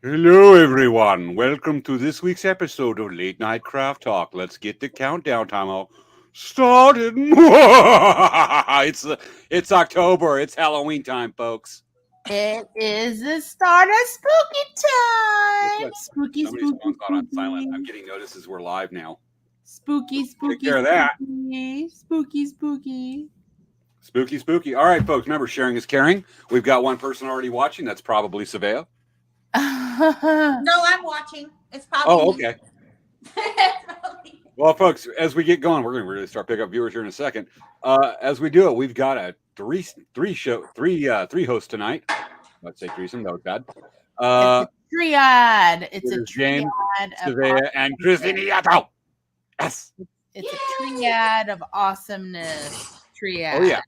Hello, everyone. Welcome to this week's episode of Late Night Craft Talk. Let's get the countdown timer started. It's October. It's Halloween time, folks. It is the start of spooky Guess time. what? Spooky, Somebody's spooky, phone's not on silent. I'm spooky. getting notices we're live now. Spooky, Take spooky, care of that. spooky. Spooky, spooky. Spooky, spooky. All right, folks. Remember, sharing is caring. We've got one person already watching. That's probably Svea. No, I'm watching. It's probably Oh, me. okay. Well, folks, as we get going, we're going to really start picking up viewers here in a second. As we do it, we've got a three hosts tonight. Let's say threesome. That was bad. It's a triad. It's a It is James, triad of Svea, and Christy Nieto. Yes. It's a triad of awesomeness. Triad. Oh yeah.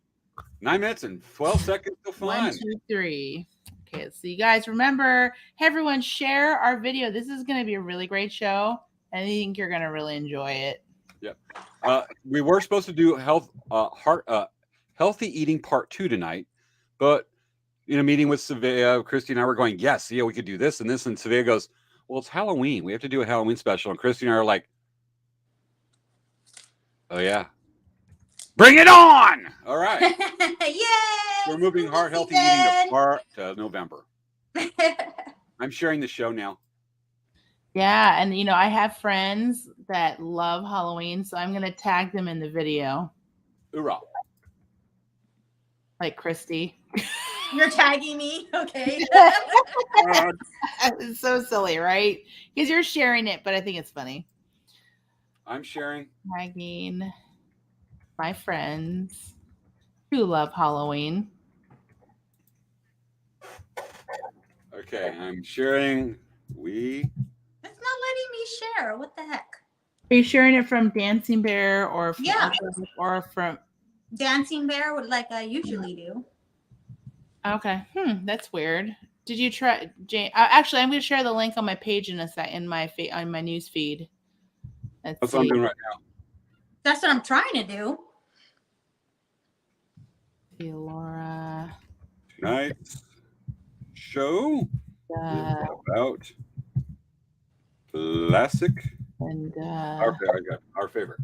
9 minutes and 12 seconds till fun. 1, 2, 3. Okay, so you guys remember, everyone share our video. This is going to be a really great show. I think you're going to really enjoy it. Yep. We were supposed to do healthy eating part 2 tonight, but in a meeting with Svea, Christy and I were going, yes, yeah, we could do this and this. And Svea goes, well, it's Halloween. We have to do a Halloween special. And Christy and I are like, oh yeah. Bring it on! All right. Yay! We're moving healthy eating to part November. I'm sharing the show now. Yeah, and I have friends that love Halloween, so I'm going to tag them in the video. Hoorah. Like Christy. You're tagging me? Okay. It's so silly, right? Because you're sharing it, but I think it's funny. I'm sharing. Tagging my friends who love Halloween. Okay, I'm sharing. It's not letting me share. What the heck? Are you sharing it from Dancing Bear or from from Dancing Bear, like I usually do. Okay. That's weird. Did you try, Jane? Actually, I'm going to share the link on my page in a sec on my news feed. That's what I'm doing right now. That's what I'm trying to do. See, Laura. Tonight's show is about classic. And Our favorite.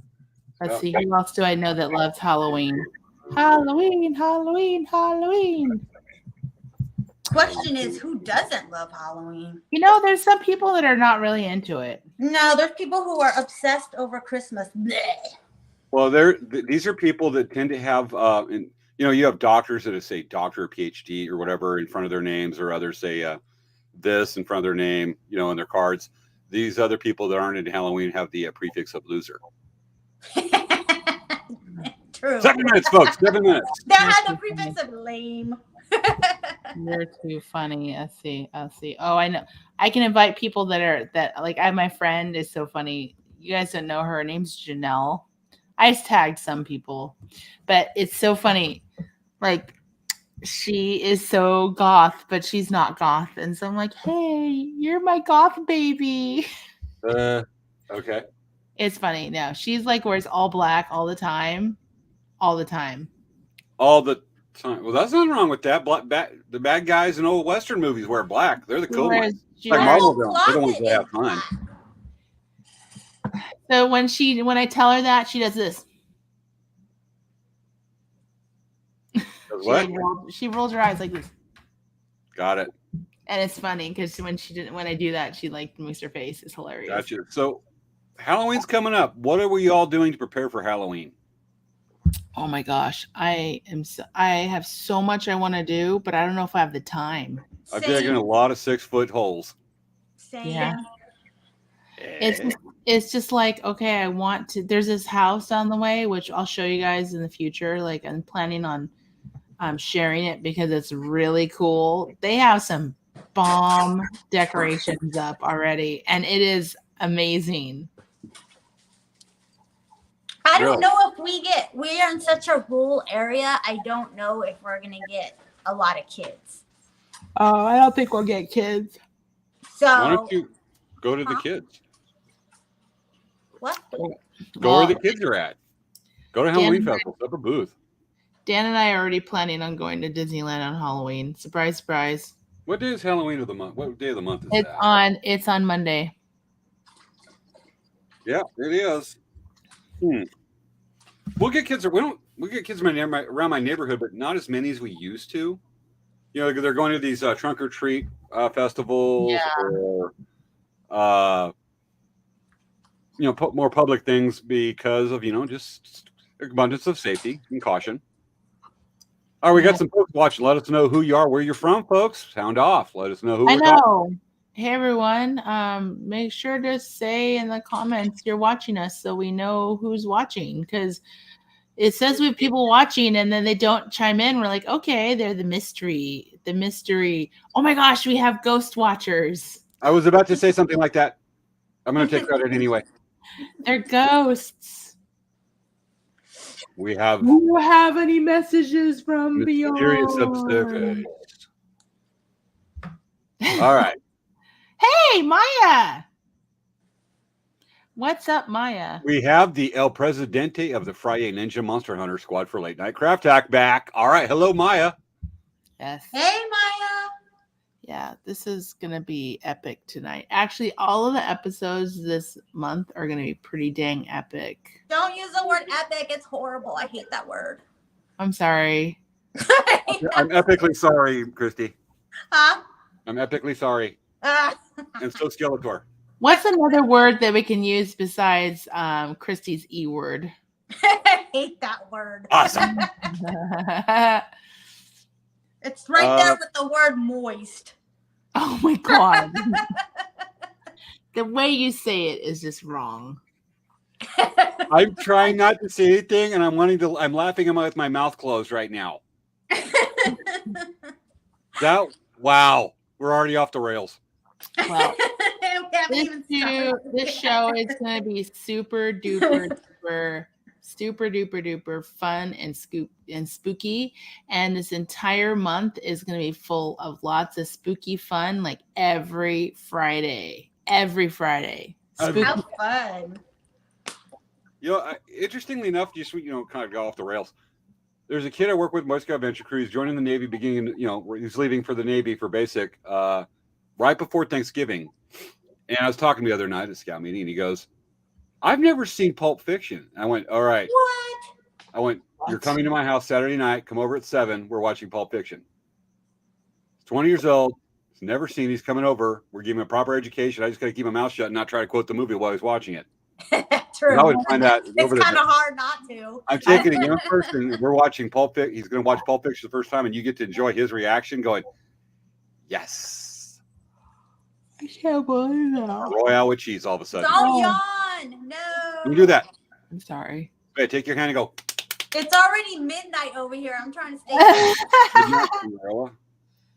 let's see, who else do I know that loves Halloween? Halloween, Halloween, Halloween. Question is, who doesn't love Halloween? There's some people that are not really into it. No, there's people who are obsessed over Christmas. Blech. Well, these are people that tend to have, you have doctors that say doctor or PhD or whatever in front of their names, or others say this in front of their name, in their cards. These other people that aren't into Halloween have the prefix of loser. True. 7 minutes, folks. 7 minutes. That had the prefix of lame. You're too funny. I'll see. Oh, I know. I can invite people my friend is so funny. You guys don't know her. Her name's Janelle. I tagged some people, but it's so funny. Like, she is so goth, but she's not goth. And so I'm like, hey, you're my goth baby. Okay. It's funny. No, she's like wears all black all the time. All the time. All the time. Well, that's nothing wrong with that. The bad guys in old Western movies wear black. They're the cool ones. Like Marvel villains. They're the ones that have fun. So when I tell her that, she does this. What? She rolls her eyes like this. Got it. And it's funny because when I do that, she moves her face. It's hilarious. Gotcha. So Halloween's coming up. What are we all doing to prepare for Halloween? Oh my gosh, I have so much I want to do, but I don't know if I have the time. I've digging a lot of 6-foot holes. Same. Yeah. It's just like, okay, I want to. There's this house on the way, which I'll show you guys in the future. Like, I'm planning on sharing it because it's really cool. They have some bomb decorations up already, and it is amazing. I don't know if we're in such a rural area. I don't know if we're going to get a lot of kids. Oh, I don't think we'll get kids. So why don't you go to the kids? What? Go where the kids are at. Go to Halloween Festival. Set up a booth. Dan and I are already planning on going to Disneyland on Halloween. Surprise, surprise. What day is Halloween of the month? What day of the month is It's that? it's on Monday. Yeah, it is. We'll get kids around my neighborhood, but not as many as we used to. You know, they're going to these trunk or treat festivals Yeah. or more public things because of just abundance of safety and caution. All right, we got some folks watching. Let us know who you are, where you're from, folks. Sound off. Let us know who I we're talking. know. Hey everyone, make sure to say in the comments you're watching us so we know who's watching, because it says we have people watching and then they don't chime in. We're like, okay, they're the mystery. Oh my gosh, we have ghost watchers. I was about to say something like that. I'm going to take credit anyway. They're ghosts. We have. Do you have any messages from mysterious beyond? observers. All right. Hey, Maya. What's up, Maya? We have the El Presidente of the Friday Ninja Monster Hunter Squad for Late Night Craft Hack back. All right. Hello, Maya. Yes. Hey, Maya. Yeah, this is going to be epic tonight. Actually, all of the episodes this month are going to be pretty dang epic. Don't use the word epic. It's horrible. I hate that word. I'm sorry. I'm epically sorry, Christy. Huh? I'm epically sorry. And so Skeletor. What's another word that we can use besides Christy's E word? I hate that word. Awesome. It's right there with the word moist. Oh my God. The way you say it is just wrong. I'm trying not to say anything, and I'm laughing with my mouth closed right now. Wow. We're already off the rails. Well, this show is going to be super duper fun and spooky, and this entire month is going to be full of lots of spooky fun, like every Friday. Spooky. How fun. Interestingly enough, just kind of go off the rails. There's a kid I work with, Boy Scout Venture Crew. He's joining the Navy he's leaving for the Navy for basic right before Thanksgiving. And I was talking the other night at a scout meeting, and he goes, I've never seen Pulp Fiction. I went, all right. What? I went, you're coming to my house Saturday night. Come over at 7. We're watching Pulp Fiction. He's 20 years old. He's never seen. He's coming over. We're giving him a proper education. I just got to keep my mouth shut and not try to quote the movie while he's watching it. True. I would find that it's kind of hard not to. I'm taking a young person. We're watching Pulp Fiction. He's going to watch Pulp Fiction the first time, and you get to enjoy his reaction going, yes. I can't believe that. Royale with cheese all of a sudden. Don't yawn. No. You do that. I'm sorry. Hey, take your hand and go. It's already midnight over here. I'm trying to stay.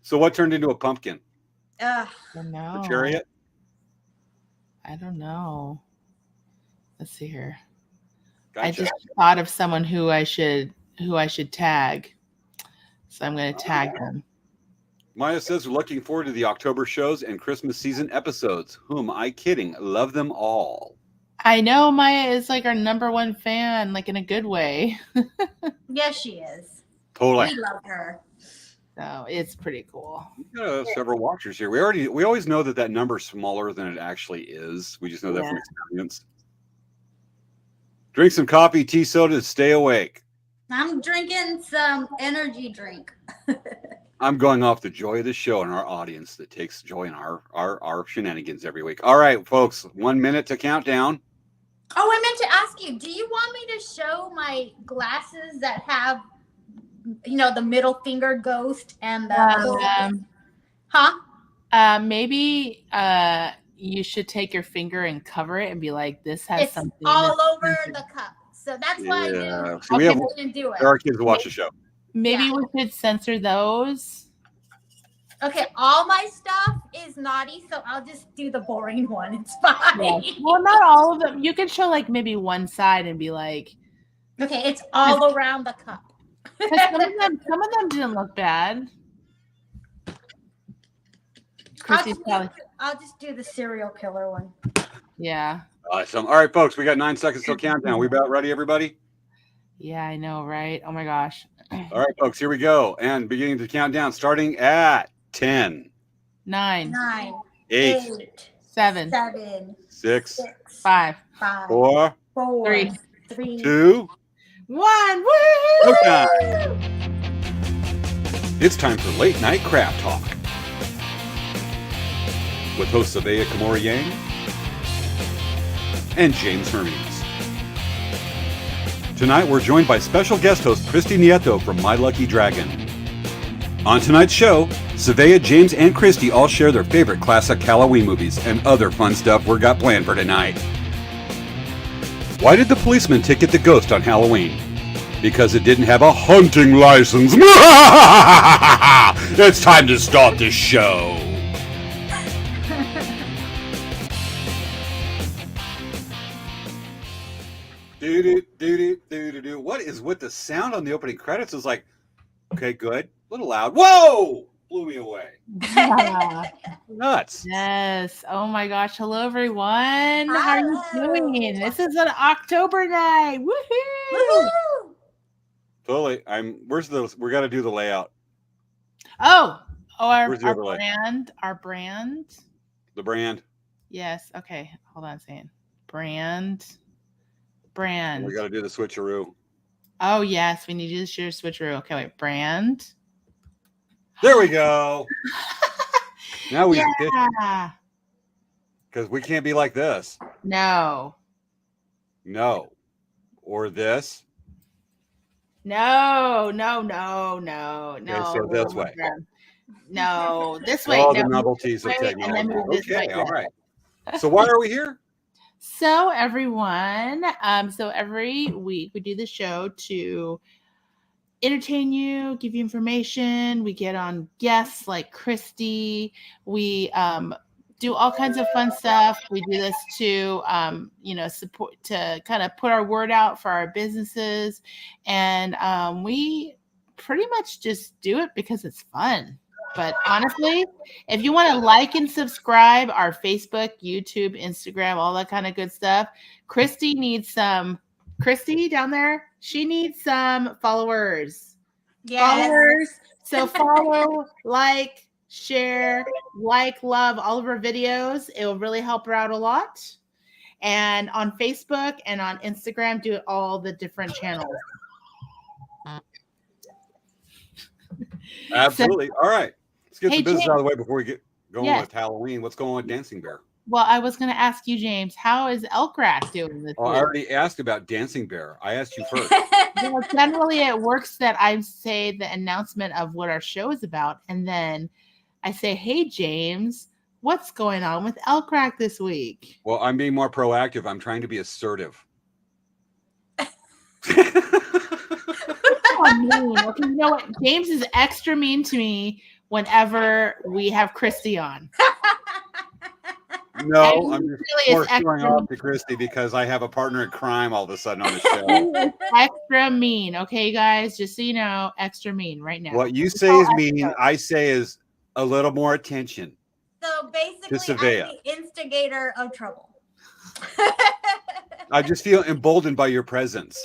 So what turned into a pumpkin? I don't know. The chariot? I don't know. Let's see here. Gotcha. I just thought of someone who I should tag. So I'm going to tag them. Maya says, we're looking forward to the October shows and Christmas season episodes. Who am I kidding? Love them all. I know Maya is like our number one fan, like in a good way. Yes, she is. Totally. We love her. So it's pretty cool. We've got several watchers here. We always know that number's smaller than it actually is. We just know that from experience. Drink some coffee, tea, soda to stay awake. I'm drinking some energy drink. I'm going off the joy of the show and our audience that takes joy in our shenanigans every week. All right, folks, 1 minute to countdown. Oh, I meant to ask you, do you want me to show my glasses that have, the middle finger ghost and the maybe you should take your finger and cover it and be like, this has something. It's all over the cup. So that's why I didn't do it. There are kids who watch the show. Maybe we should censor those. Okay, all my stuff is naughty, so I'll just do the boring one. It's fine. Yeah. Well, not all of them. You could show like maybe one side and be like, okay, it's all around the cup. Some of them didn't look bad. I'll just do the serial killer one. Yeah. Awesome. All right, folks, we got 9 seconds till countdown. We about ready, everybody? Yeah, I know, right? Oh my gosh. All right, folks, here we go. And beginning to count down, starting at 10, 9, 9, 8, 8, 7, 7, 6, 5, 5, 4, 4, 3, 3, 2. 1. No Woohoo! time. It's time for Late Night Craft Talk with hosts Svea Yang and James Hermes. Tonight we're joined by special guest host Christy Nieto from My Lucky Dragon. On tonight's show, Svea, James, and Christy all share their favorite classic Halloween movies and other fun stuff we got planned for tonight. Why did the policeman ticket the ghost on Halloween? Because it didn't have a hunting license. It's time to start this show. Do. What is with the sound on the opening credits? Is like, okay, good. A little loud. Whoa! Blew me away. Yeah. Nuts. Yes. Oh my gosh. Hello, everyone. How are you Hello. doing? This is an October night. Woohoo! Woohoo! Totally. We got to do the layout. Our Where's the overlay? brand. The brand. Yes. Okay. Hold on a second. Brand. We got to do the switcheroo. Oh, yes. We need you to share switcheroo. Okay, wait. Brand. There we go. Now we Yeah. because we can't be like this. No. Or this. No. Okay, so this way. No, this way. All No, the novelties of this way, and then technology. move this way. Okay, all right. So why are we here? So everyone, so every week we do the show to entertain you, give you information. We get on guests like Christy. We do all kinds of fun stuff. We do this to support, to kind of put our word out for our businesses, and we pretty much just do it because it's fun. But honestly, if you want to like and subscribe our Facebook, YouTube, Instagram, all that kind of good stuff, Christy down there, she needs some followers. Yes. Followers. So follow, like, share, love all of her videos. It will really help her out a lot. And on Facebook and on Instagram, do all the different channels. Absolutely. All right. Let's get Hey, the business James. out of the way before we get going Yes. with Halloween. What's going on with Dancing Bear? Well, I was going to ask you, James, how is Elk Rat doing this Oh, week? I already asked about Dancing Bear. I asked you first. Well, generally it works that I say the announcement of what our show is about, and then I say, hey, James, what's going on with Elk Rat this week? Well, I'm being more proactive. I'm trying to be assertive. Oh, mean. Okay, you know what? James is extra mean to me whenever we have Christy on. No, I'm just Really more is showing extra off to Christy because I have a partner in crime all of a sudden on the show. Extra mean. Okay, guys, just so you know, extra mean right now. What you say is mean. I say is a little more attention. So basically, I'm Svea. the instigator of trouble. I just feel emboldened by your presence.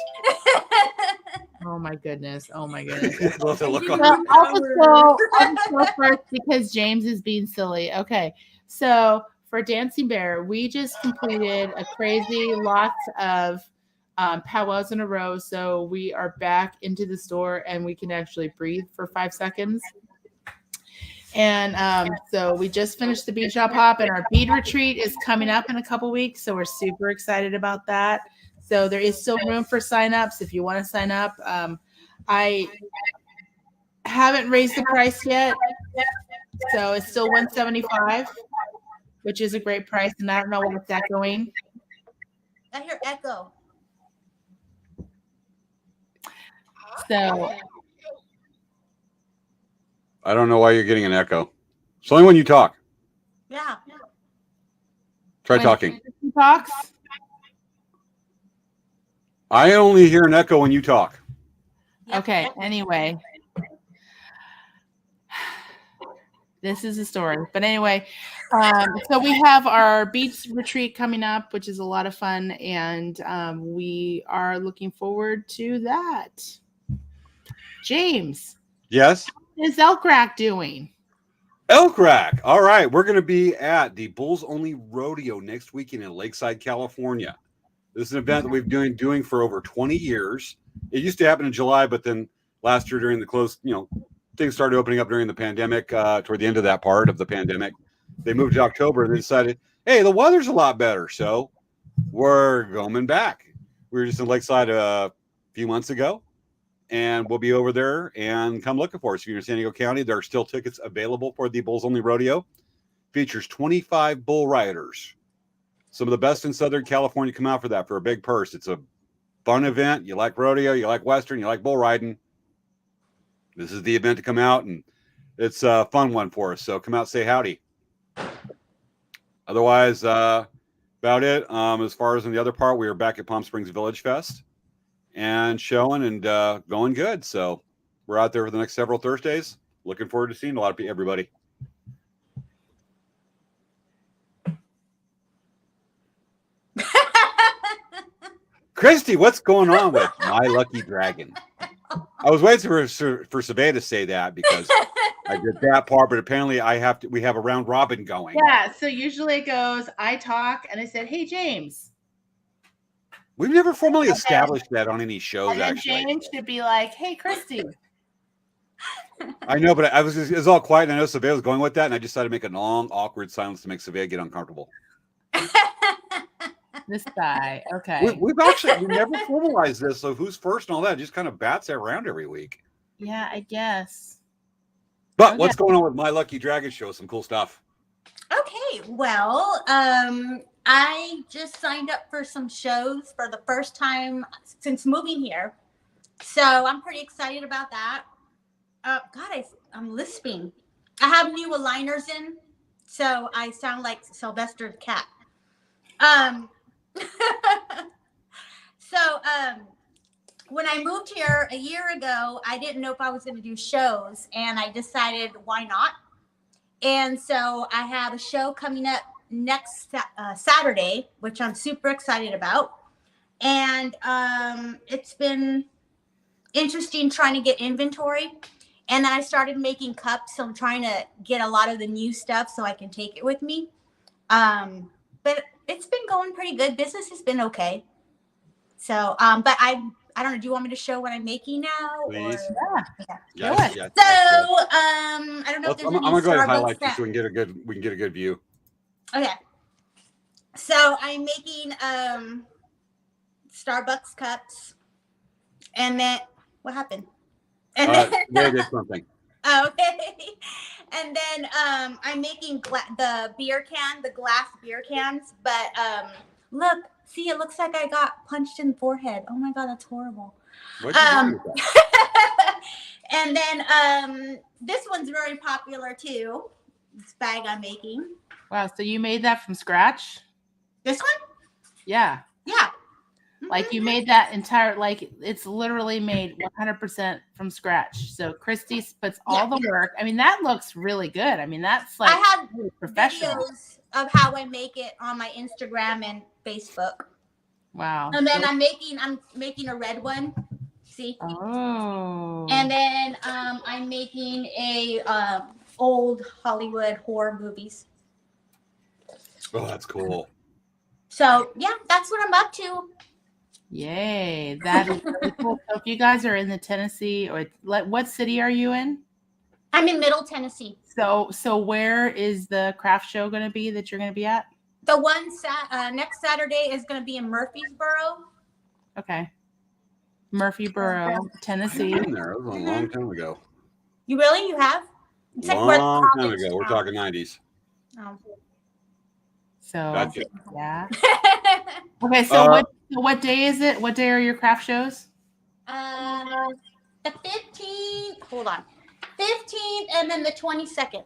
Oh my goodness. Well, Well, I'll just go first because James is being silly. Okay. So for Dancing Bear, we just completed a crazy lots of powwows in a row. So we are back into the store and we can actually breathe for 5 seconds. And so we just finished the bead shop hop, and our bead retreat is coming up in a couple weeks. So we're super excited about that. So there is still room for signups if you want to sign up. I haven't raised the price yet, so it's still $175, which is a great price, and I don't know what's that going. I hear echo. So I don't know why you're getting an echo. It's only when you talk. Yeah. Try when talking. Christy talks. I only hear an echo when you talk. Okay. Anyway, this is a story. But anyway, so we have our beach retreat coming up, which is a lot of fun, and we are looking forward to that. James. Yes. What is Elk Rat doing? Elk Rack. All right. We're going to be at the Bulls Only Rodeo next weekend in Lakeside, California. This is an event that we've been doing for over 20 years. It used to happen in July, but then last year during the things started opening up during the pandemic, toward the end of that part of the pandemic. They moved to October and they decided, hey, the weather's a lot better. So we're going back. We were just in Lakeside a few months ago. And we'll be over there and come looking for us. If you're in San Diego County, there are still tickets available for the Bulls Only Rodeo. Features 25 bull riders. Some of the best in Southern California come out for that for a big purse. It's a fun event. You like rodeo, you like Western, you like bull riding. This is the event to come out, and it's a fun one for us. So come out, say howdy. Otherwise, about it. As far as in the other part, we are back at Palm Springs Village Fest. And showing and going good. So we're out there for the next several Thursdays. Looking forward to seeing a lot of everybody. Christy, what's going on with My Lucky Dragon? I was waiting for Svea to say that because I did that part, but apparently we have a round robin going. Yeah, so usually it goes, I talk, and I said, hey, James. We've never formally established that on any shows, and then actually. James should be like, hey, Christy. I know, but it was all quiet, and I know Svea was going with that, and I decided to make a long, awkward silence to make Svea get uncomfortable. This guy, okay. We never formalized this, so who's first and all that. It just kind of bats around every week. Yeah, I guess. But what's going on with My Lucky Dragon show? Some cool stuff. Okay, well, I just signed up for some shows for the first time since moving here. So I'm pretty excited about that. I'm lisping. I have new aligners in, so I sound like Sylvester's cat. When I moved here a year ago, I didn't know if I was going to do shows, and I decided why not. And so I have a show coming up next Saturday, which I'm super excited about. And it's been interesting trying to get inventory. And then I started making cups. So I'm trying to get a lot of the new stuff so I can take it with me. But it's been going pretty good. Business has been okay. So, but I don't know. Do you want me to show what I'm making now? Please. Or? Yeah. Yes. So, I don't know if there's I'm gonna go ahead and highlight this so we can get a good view. Okay. So I'm making Starbucks cups, and then what happened? And then they did something. Okay. And then I'm making the glass beer cans, but look, see, it looks like I got punched in the forehead. Oh my God, that's horrible. What'd you do with that? And then this one's very popular too. This bag I'm making. Wow, so you made that from scratch? This one? Yeah. Yeah. Like you made that entire, like it's literally made 100% from scratch. So Christy puts all the work. I mean, that looks really good. I mean, that's like I have really professional videos of how I make it on my Instagram and Facebook. Wow. And then I'm making a red one. See? Oh. And then I'm making a old Hollywood horror movies. Oh, that's cool. So yeah, that's what I'm up to. Yay, that is really cool. So if you guys are in the Tennessee, or what city are you in? I'm in Middle Tennessee. So where is the craft show going to be that you're going to be at? The one next Saturday is going to be in Murfreesboro. Okay. Murfreesboro, Tennessee. I've been there. It was a long time ago. You really? You have? It's like Long time ago. We're talking 90s. Oh. So Gotcha. yeah. Okay, so what day is it? What day are your craft shows? The 15th. Hold on. 15th and then the 22nd.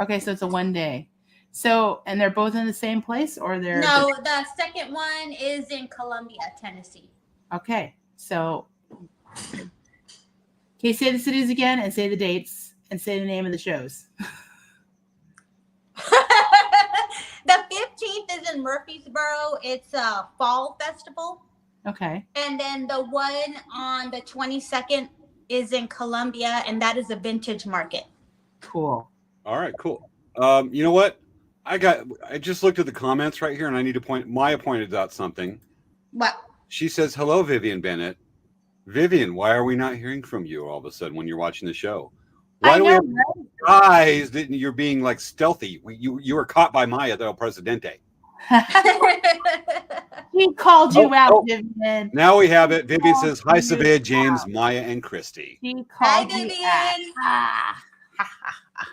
Okay, so it's a one day. So, and they're both in the same place, or they're No, the second one is in Columbia, Tennessee. Okay, so okay, say the cities again and say the dates and say the name of the shows. The 15th is in Murfreesboro. It's a fall festival. Okay. And then the one on the 22nd is in Columbia, and that is a vintage market. Cool. All right, cool. You know what? I just looked at the comments right here, and I need to point. Maya pointed out something. What? She says, "Hello, Vivian Bennett. Vivian, why are we not hearing from you all of a sudden when you're watching the show? Why I do we know, have right? guys that you're being like stealthy? You were caught by Maya, the El Presidente. He called you Oh, out, oh. Vivian. Now we have it. Vivian Oh, says, "Hi, you Svea, James, out. Maya, and Christy." He Hi, called you Vivian. out. Ah.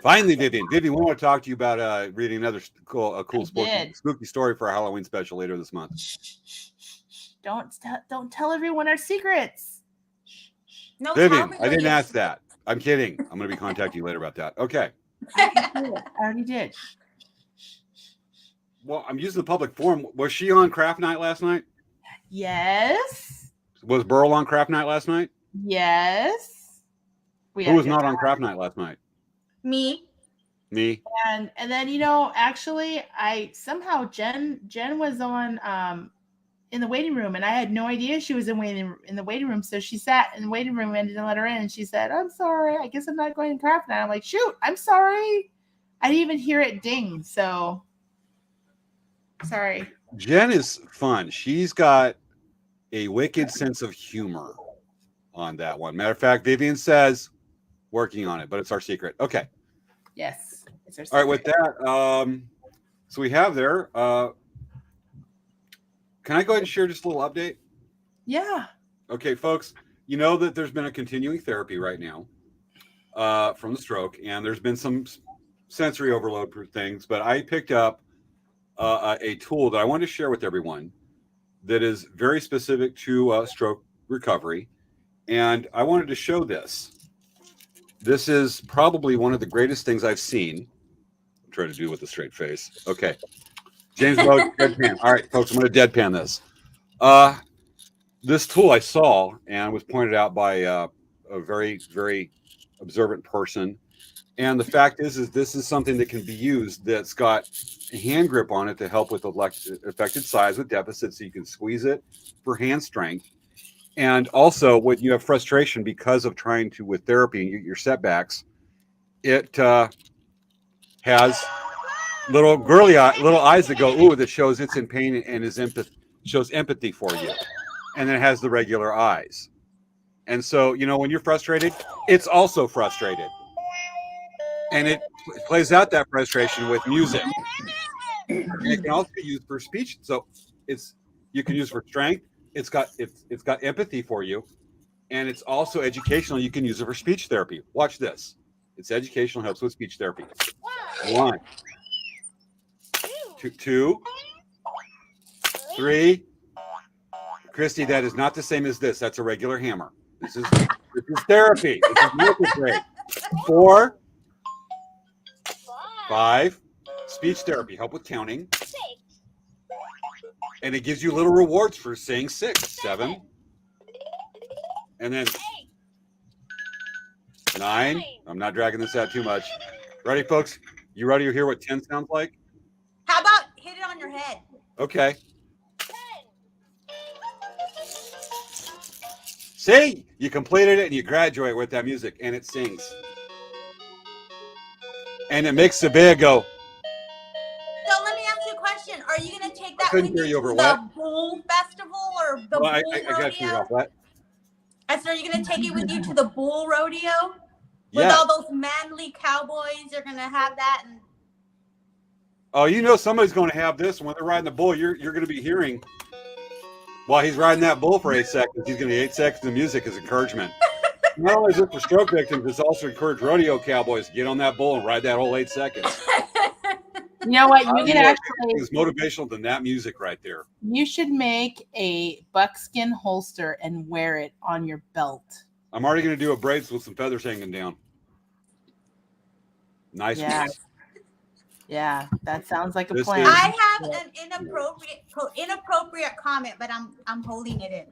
Finally, Vivian. Vivian, we want to talk to you about reading another cool did. spooky story for our Halloween special later this month. Shh, shh, shh, shh. Don't tell everyone our secrets. No, Vivian, tell I didn't me. ask that. I'm kidding. I'm going to be contacting you later about that. Okay. I already did. Well, I'm using the public forum. Was she on Craft Night last night? Yes. Was Burl on Craft Night last night? Yes. Who was not on Craft Night last night? Me. Me. And then actually I somehow Jen was on in the waiting room, and I had no idea she was in the waiting room. So she sat in the waiting room and didn't let her in. And she said, "I'm sorry. I guess I'm not going to Craft Night." I'm like, "Shoot, I'm sorry. I didn't even hear it ding." So sorry. Jen is fun. She's got a wicked sense of humor on that one. Matter of fact, Vivian says working on it, but it's our secret. Okay. Yes. It's our All right. With that, so we have there. Can I go ahead and share just a little update? Yeah. Okay, folks. You know that there's been a continuing therapy right now from the stroke, and there's been some sensory overload for things. But I picked up a tool that I wanted to share with everyone that is very specific to stroke recovery, and I wanted to show this. This is probably one of the greatest things I've seen. I'm trying to do it with a straight face. Okay. James Bode, deadpan. All right, folks, I'm going to deadpan this. This tool I saw and was pointed out by a very, very observant person. And the fact is this is something that can be used that's got a hand grip on it to help with affected size with deficits, so you can squeeze it for hand strength. And also, when you have frustration because of trying to, with therapy and your setbacks, it has little little eyes that go, ooh, that shows it's in pain and shows empathy for you. And then it has the regular eyes. And so, when you're frustrated, it's also frustrated. And it plays out that frustration with music. And it can also be used for speech. So you can use for strength. It's got empathy for you. And it's also educational. You can use it for speech therapy. Watch this. It's educational, helps with speech therapy. 1, 2, 3. Christy, that is not the same as this. That's a regular hammer. This is therapy. This is music grade. 4, 5. Speech therapy, help with counting. And it gives you little rewards for saying 6, 7. And then 9. I'm not dragging this out too much. Ready, folks? You ready to hear what 10 sounds like? How about hit it on your head? Okay. See? You completed it and you graduate with that music, and it sings. And it makes the bear go. So let me ask you a question. Are you going to take that with Couldn't hear you over to what? the Bull Festival or the Well, Bull I got to hear Rodeo? off what? I said, are you going to take it with you to the Bull Rodeo? With Yeah. all those manly cowboys, you're going to have that. And Oh, somebody's going to have this. When they're riding the bull, you're going to be hearing while he's riding that bull for 8 seconds. He's going to be 8 seconds of music as encouragement. Not only is it for stroke victims, it's also encourage rodeo cowboys to get on that bull and ride that whole 8 seconds. You know what? You can actually. It's motivational than that music right there. You should make a buckskin holster and wear it on your belt. I'm already going to do a braids with some feathers hanging down. Nice. Yeah. One. Yeah, that sounds like a This plan. is- I have an inappropriate comment, but I'm holding it in.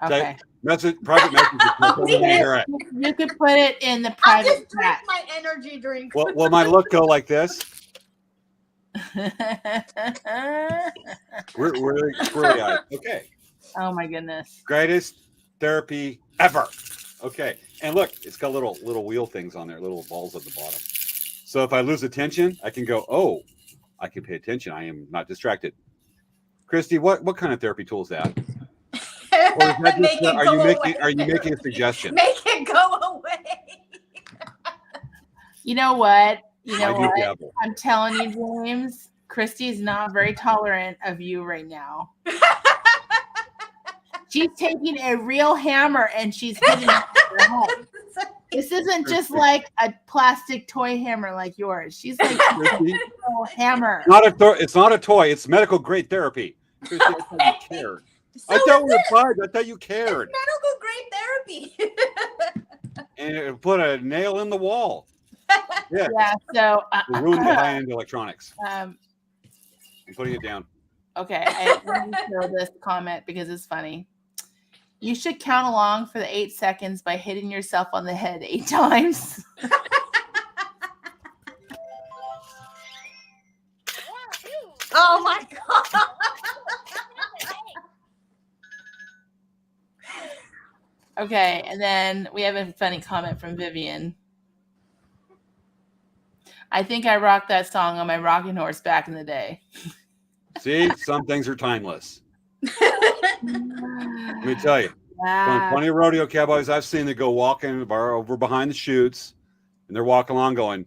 Okay. Private message. You could put it in the I private just drink chat. my energy drink. Will my look go like this? We're really squirrely-eyed. Okay. Oh my goodness. Greatest therapy ever. Okay. And look, it's got little wheel things on there, little balls at the bottom. So if I lose attention, I can go, oh, I can pay attention. I am not distracted. Christy, what kind of therapy tool is that? Or is that just, are you making a suggestion? Make it go away. You know what? You know what? Dabble. I'm telling you, James, Christy is not very tolerant of you right now. She's taking a real hammer and she's hitting it with her head. This isn't just like a plastic toy hammer like yours. She's like a real hammer. It's not a toy. It's medical grade therapy. Christy, I thought you cared. I thought we were fine. I thought you cared. It's medical grade therapy. And it put a nail in the wall. Yeah. So ruin the high-end electronics. I'm putting it down. Okay, I want to show this comment because it's funny. You should count along for the 8 seconds by hitting yourself on the head 8 times. Oh my God. Okay, and then we have a funny comment from Vivian. I think I rocked that song on my rocking horse back in the day. See, some things are timeless. Let me tell you. Wow. Plenty of rodeo cowboys I've seen that go walking over behind the chutes, and they're walking along going,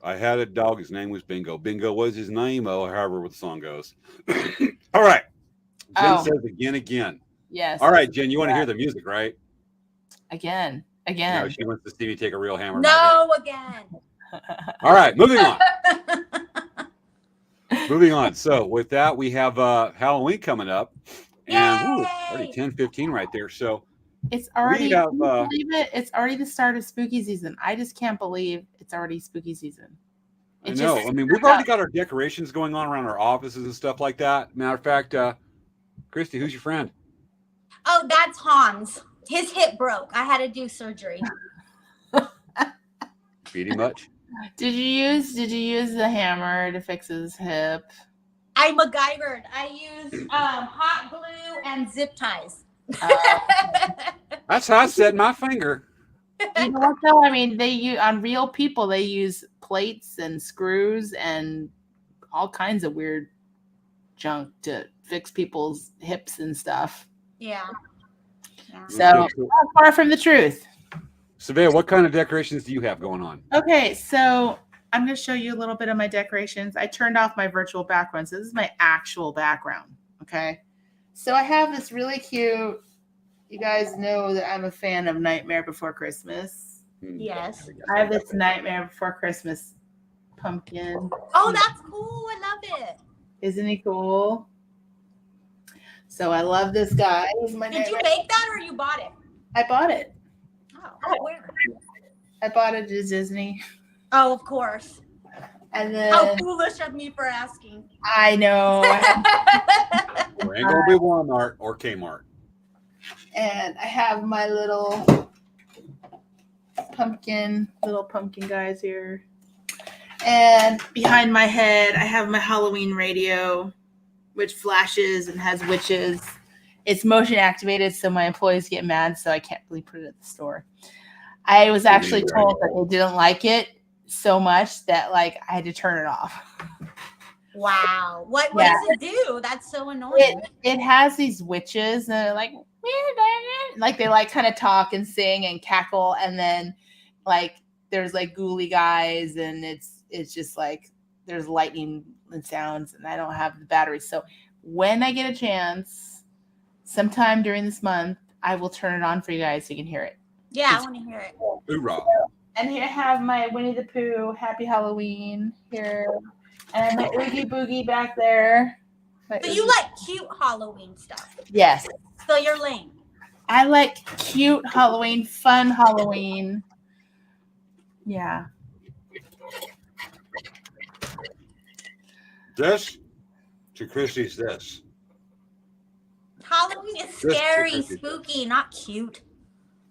I had a dog, his name was Bingo. Bingo was his name, however the song goes. All right. Jen says again. Yes. All right, Jen, you want to hear the music, right? Again. No, she wants to see me take a real hammer. No, again. All right, moving on. Moving on. So with that, we have Halloween coming up. And already 10:15 right there. So it's already it's already the start of spooky season. I just can't believe it's already spooky season. I know. I mean, we've already got our decorations going on around our offices and stuff like that. Matter of fact, Christy, who's your friend? Oh, that's Hans. His hip broke. I had to do surgery. Beat him much? Did you use the hammer to fix his hip? I MacGyvered. I used hot glue and zip ties. That's how I set my finger. You know what though? I mean, they use on real people. They use plates and screws and all kinds of weird junk to fix people's hips and stuff. Yeah. So not far from the truth. Svea, what kind of decorations do you have going on? Okay, so I'm going to show you a little bit of my decorations. I turned off my virtual background, so this is my actual background, okay? So I have this really cute, you guys know that I'm a fan of Nightmare Before Christmas. Yes. I have this Nightmare Before Christmas pumpkin. Oh, that's cool. I love it. Isn't he cool? So I love this guy. Did you make that or you bought it? I bought it. Oh, where? I bought it at Disney. Oh, of course. And then how foolish of me for asking. I know. It ain't gonna be Walmart or Kmart. And I have my little pumpkin guys here. And behind my head, I have my Halloween radio, which flashes and has witches. It's motion activated, so my employees get mad, so I can't really put it at the store. I was actually told that they didn't like it so much that like I had to turn it off. Wow. What does it do? That's so annoying. It has these witches and they're like they like kind of talk and sing and cackle, and then like there's like ghouly guys, and it's just like there's lightning and sounds, and I don't have the batteries. So when I get a chance, sometime during this month, I will turn it on for you guys so you can hear it. Yeah, I want to hear it. Hoorah. And here I have my Winnie the Pooh Happy Halloween here. And my Oogie Boogie back there. So you like cute Halloween stuff? Yes. So you're lame. I like cute Halloween, fun Halloween. Yeah. This to Christy's this. Halloween is scary, spooky, not cute.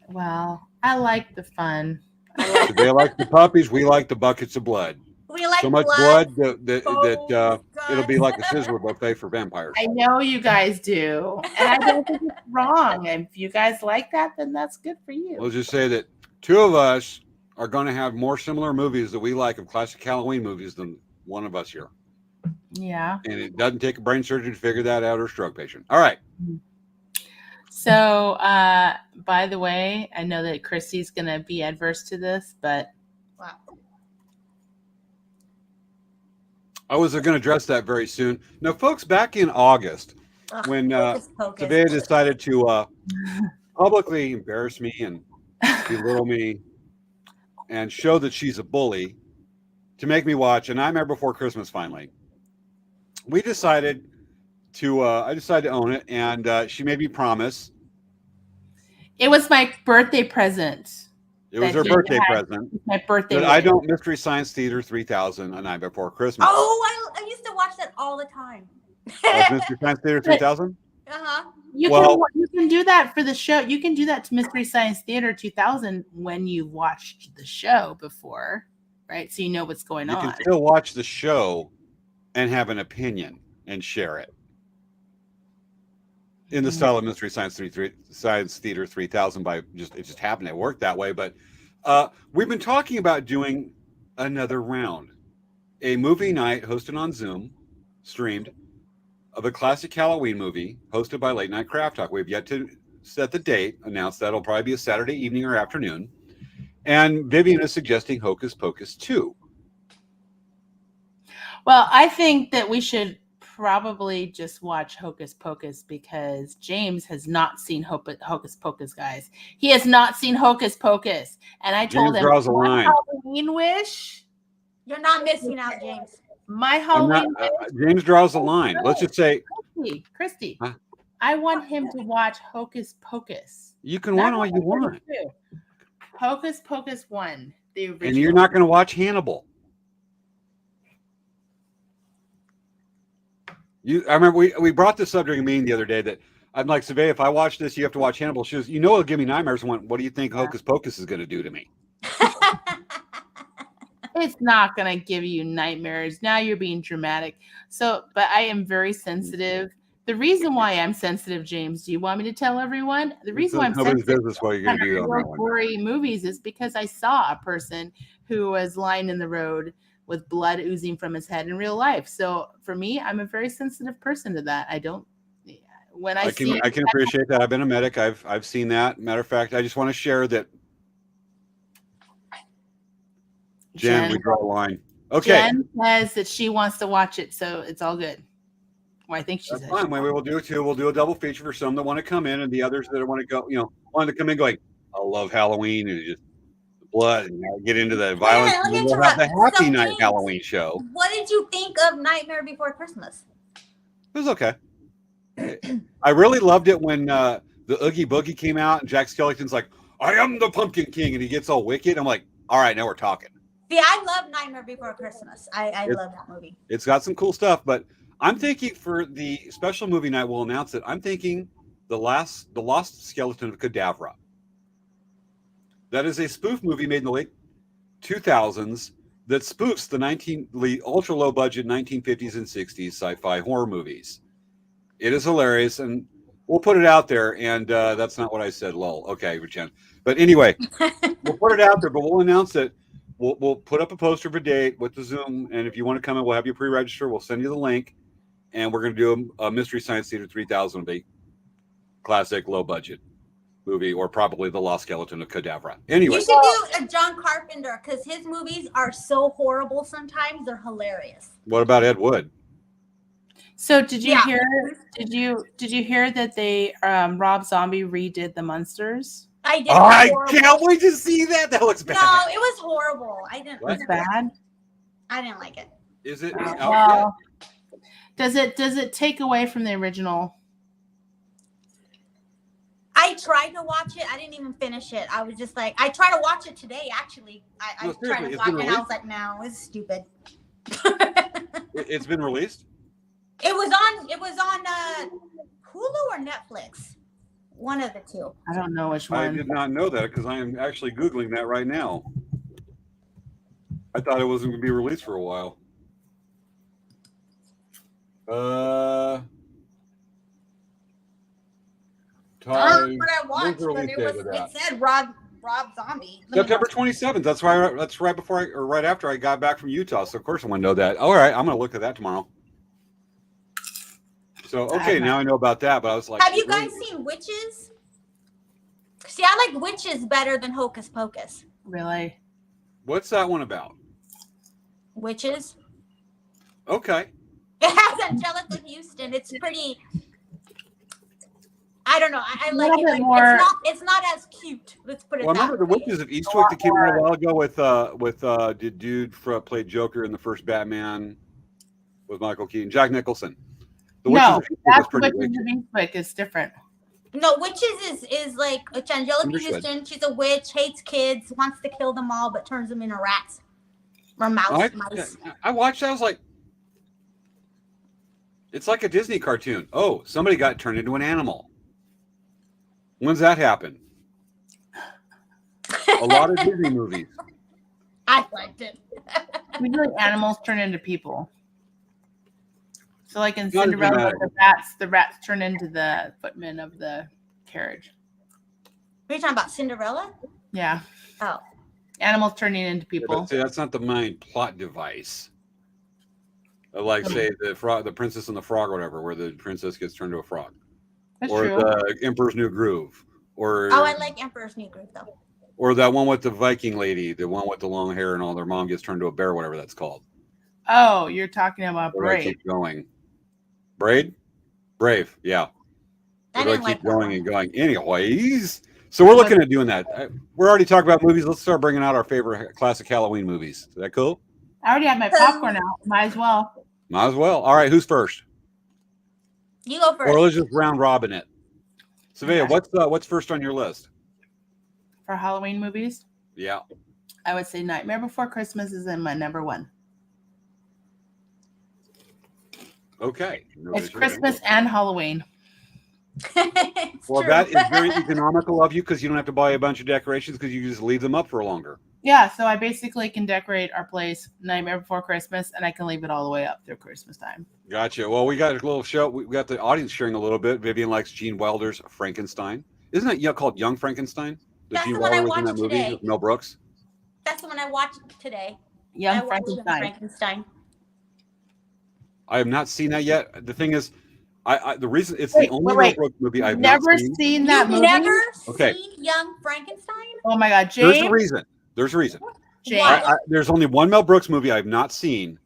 Well, I like the fun. They like the puppies. We like the buckets of blood. We like so much blood that bones, it'll be like a Sizzler buffet for vampires. I know you guys do, and I don't think it's wrong. And if you guys like that, then that's good for you. We'll just say that two of us are going to have more similar movies that we like of classic Halloween movies than one of us here. Yeah. And it doesn't take a brain surgeon to figure that out or a stroke patient. All right. So, by the way, I know that Christy's going to be adverse to this, but Wow. I was going to address that very soon. Now, folks, back in August, Ugh, when Hocus Pocus. Svea decided to publicly embarrass me and belittle me and show that she's a bully to make me watch A Nightmare Before Christmas, finally, we decided to, I decided to own it, and she made me promise. it was my birthday present. It was that her he birthday had. present. My birthday. That I wish. don't Mystery Science Theater 3000 A Night Before Christmas. Oh, I used to watch that all the time. Like Mystery Science Theater 3000? Uh-huh. You can do that for the show. You can do that to Mystery Science Theater 2000 when you watched the show before, right? So you know what's going You on. can still watch the show and have an opinion and share it. In the style of Mystery Science Theater 3000 it just happened to work that way. But we've been talking about doing another round. A movie night hosted on Zoom, streamed, of a classic Halloween movie hosted by Late Night Craft Talk. We've yet to set the date, announce that it'll probably be a Saturday evening or afternoon. And Vivian is suggesting Hocus Pocus 2. Well, I think that we should probably just watch Hocus Pocus because James has not seen Hocus Pocus, guys. He has not seen Hocus Pocus. And I told James him, draws a line. Halloween wish. You're not missing out, James. My Halloween wish. James draws a line. Let's just say, Christy, huh? I want him to watch Hocus Pocus. You can want all you want. Hocus Pocus 1, the original. And you're not going to watch Hannibal. I remember we brought this up during a meeting the other day that I'm like, Svea, if I watch this, you have to watch Hannibal. She goes, it'll give me nightmares. I went, what do you think Hocus Pocus is going to do to me? It's not going to give you nightmares. Now you're being dramatic. So, but I am very sensitive. The reason why I'm sensitive, James, do you want me to tell everyone? The reason why I'm sensitive business what you're going to do on that one. Gory movies is because I saw a person who was lying in the road with blood oozing from his head in real life. So for me, I'm a very sensitive person to that. I can appreciate that. I've been a medic. I've seen that. Matter of fact, I just want to share that. Jen, we draw a line. Okay. Jen says that she wants to watch it, so it's all good. Well, I think she's fine. We will do too. We'll do a double feature for some that want to come in, and the others that want to go. Want to come in going, I love Halloween and just the blood and get into the violence. Yeah, and we'll have the Happy Night Halloween show. What did you think of Nightmare Before Christmas? It was okay. I really loved it when the Oogie Boogie came out and Jack Skellington's like, I am the Pumpkin King, and he gets all wicked. I'm like, all right, now we're talking. See, I love Nightmare Before Christmas. I love that movie. It's got some cool stuff, but I'm thinking for the special movie night, we'll announce it. I'm thinking the Lost Skeleton of Cadavra. That is a spoof movie made in the late 2000s that spoofs the ultra low budget 1950s and 60s sci-fi horror movies. It is hilarious, and we'll put it out there. And that's not what I said, lol. Okay, Jen. But anyway, we'll put it out there, but we'll announce it. We'll put up a poster for date with the Zoom, and if you want to come in, we'll have you pre-register. We'll send you the link, and we're going to do a Mystery Science Theater 3000, a classic low-budget movie, or probably the Lost Skeleton of Cadavra. Anyway, you should do a John Carpenter because his movies are so horrible. Sometimes they're hilarious. What about Ed Wood? So did you hear? Did you hear that they Rob Zombie redid the Munsters? I did. I can't wait to see that. That looks bad. No, it was horrible. I didn't. It was bad. I didn't like it. Is it? Well, does it take away from the original? I tried to watch it. I didn't even finish it. I was just like, I tried to watch it today. Actually, I tried to watch it, and I was like, no, it's stupid. It's been released. It was on Hulu or Netflix. One of the two. I don't know which one. I did not know that because I am actually Googling that right now. I thought it wasn't going to be released for a while. I don't know what I watched, but it said Rob Rob Zombie. Let me September look. 27th. That's why. That's right before or right after I got back from Utah. So of course I want to know that. All right, I'm going to look at that tomorrow. So okay, now I know about that. But I was like, have you guys seen Witches? See, I like Witches better than Hocus Pocus. Really? What's that one about? Witches. Okay. It has Angelica Houston. It's pretty. I don't know. I like little it. bit Like, more- it's not as cute. Let's put it Well, I that remember the way. Witches of Eastwick that came out a while ago with the dude played Joker in the first Batman with Michael Keaton, Jack Nicholson. The Witches No, of Eastwick was that's pretty Witches wicked. of Eastwick is different. No, Witches is like it's Angelica Understood. Houston. She's a witch, hates kids, wants to kill them all, but turns them into rats or mice. I watched that. I was like, it's like a Disney cartoon. Oh, somebody got turned into an animal. When's that happen? A lot of Disney movies. I liked it. Usually animals turn into people. So like in Not as Cinderella, dramatic. the rats turn into the footmen of the carriage. Are you talking about Cinderella? Yeah. Oh. Animals turning into Yeah, people. but see, that's not the main plot device. Like say the Princess and the Frog, or whatever, where the princess gets turned to a frog, That's or true. the Emperor's New Groove, or Oh, I like Emperor's New Groove though. or that one with the Viking lady, the one with the long hair and all. Their mom gets turned to a bear, whatever that's called. Oh, you're talking about Where I Brave. keep going. Brave, yeah. I Where didn't I keep like that going one. and going. Anyways, so we're looking at doing that. We're already talking about movies. Let's start bringing out our favorite classic Halloween movies. Is that cool? I already have my popcorn out. Might as well. Might as well. All right, who's first? You go first. Or let's just round robin it. Svea, Okay. what's first on your list? For Halloween movies, Yeah. I would say Nightmare Before Christmas is in my number one. Okay. It's Christmas and Halloween. It's Well, true. that is very economical of you because you don't have to buy a bunch of decorations because you just leave them up for longer. Yeah, so I basically can decorate our place Nightmare Before Christmas, and I can leave it all the way up through Christmas time. Gotcha. Well, we got a little show. We got the audience sharing a little bit. Vivian likes Gene Wilder's Frankenstein. Isn't that called Young Frankenstein? That's Gene the one I Wilder was in that watched movie today. with Mel Brooks. That's the one I watched today. Young I watched Frankenstein. Frankenstein. I have not seen that yet. The thing is, the reason it's Wait, the only wait. Mel Brooks movie I've Never not seen. seen that You've movie? never Okay. seen Young Frankenstein? Oh my God, There's a James. reason. There's a reason. James. Why? There's only one Mel Brooks movie I've not seen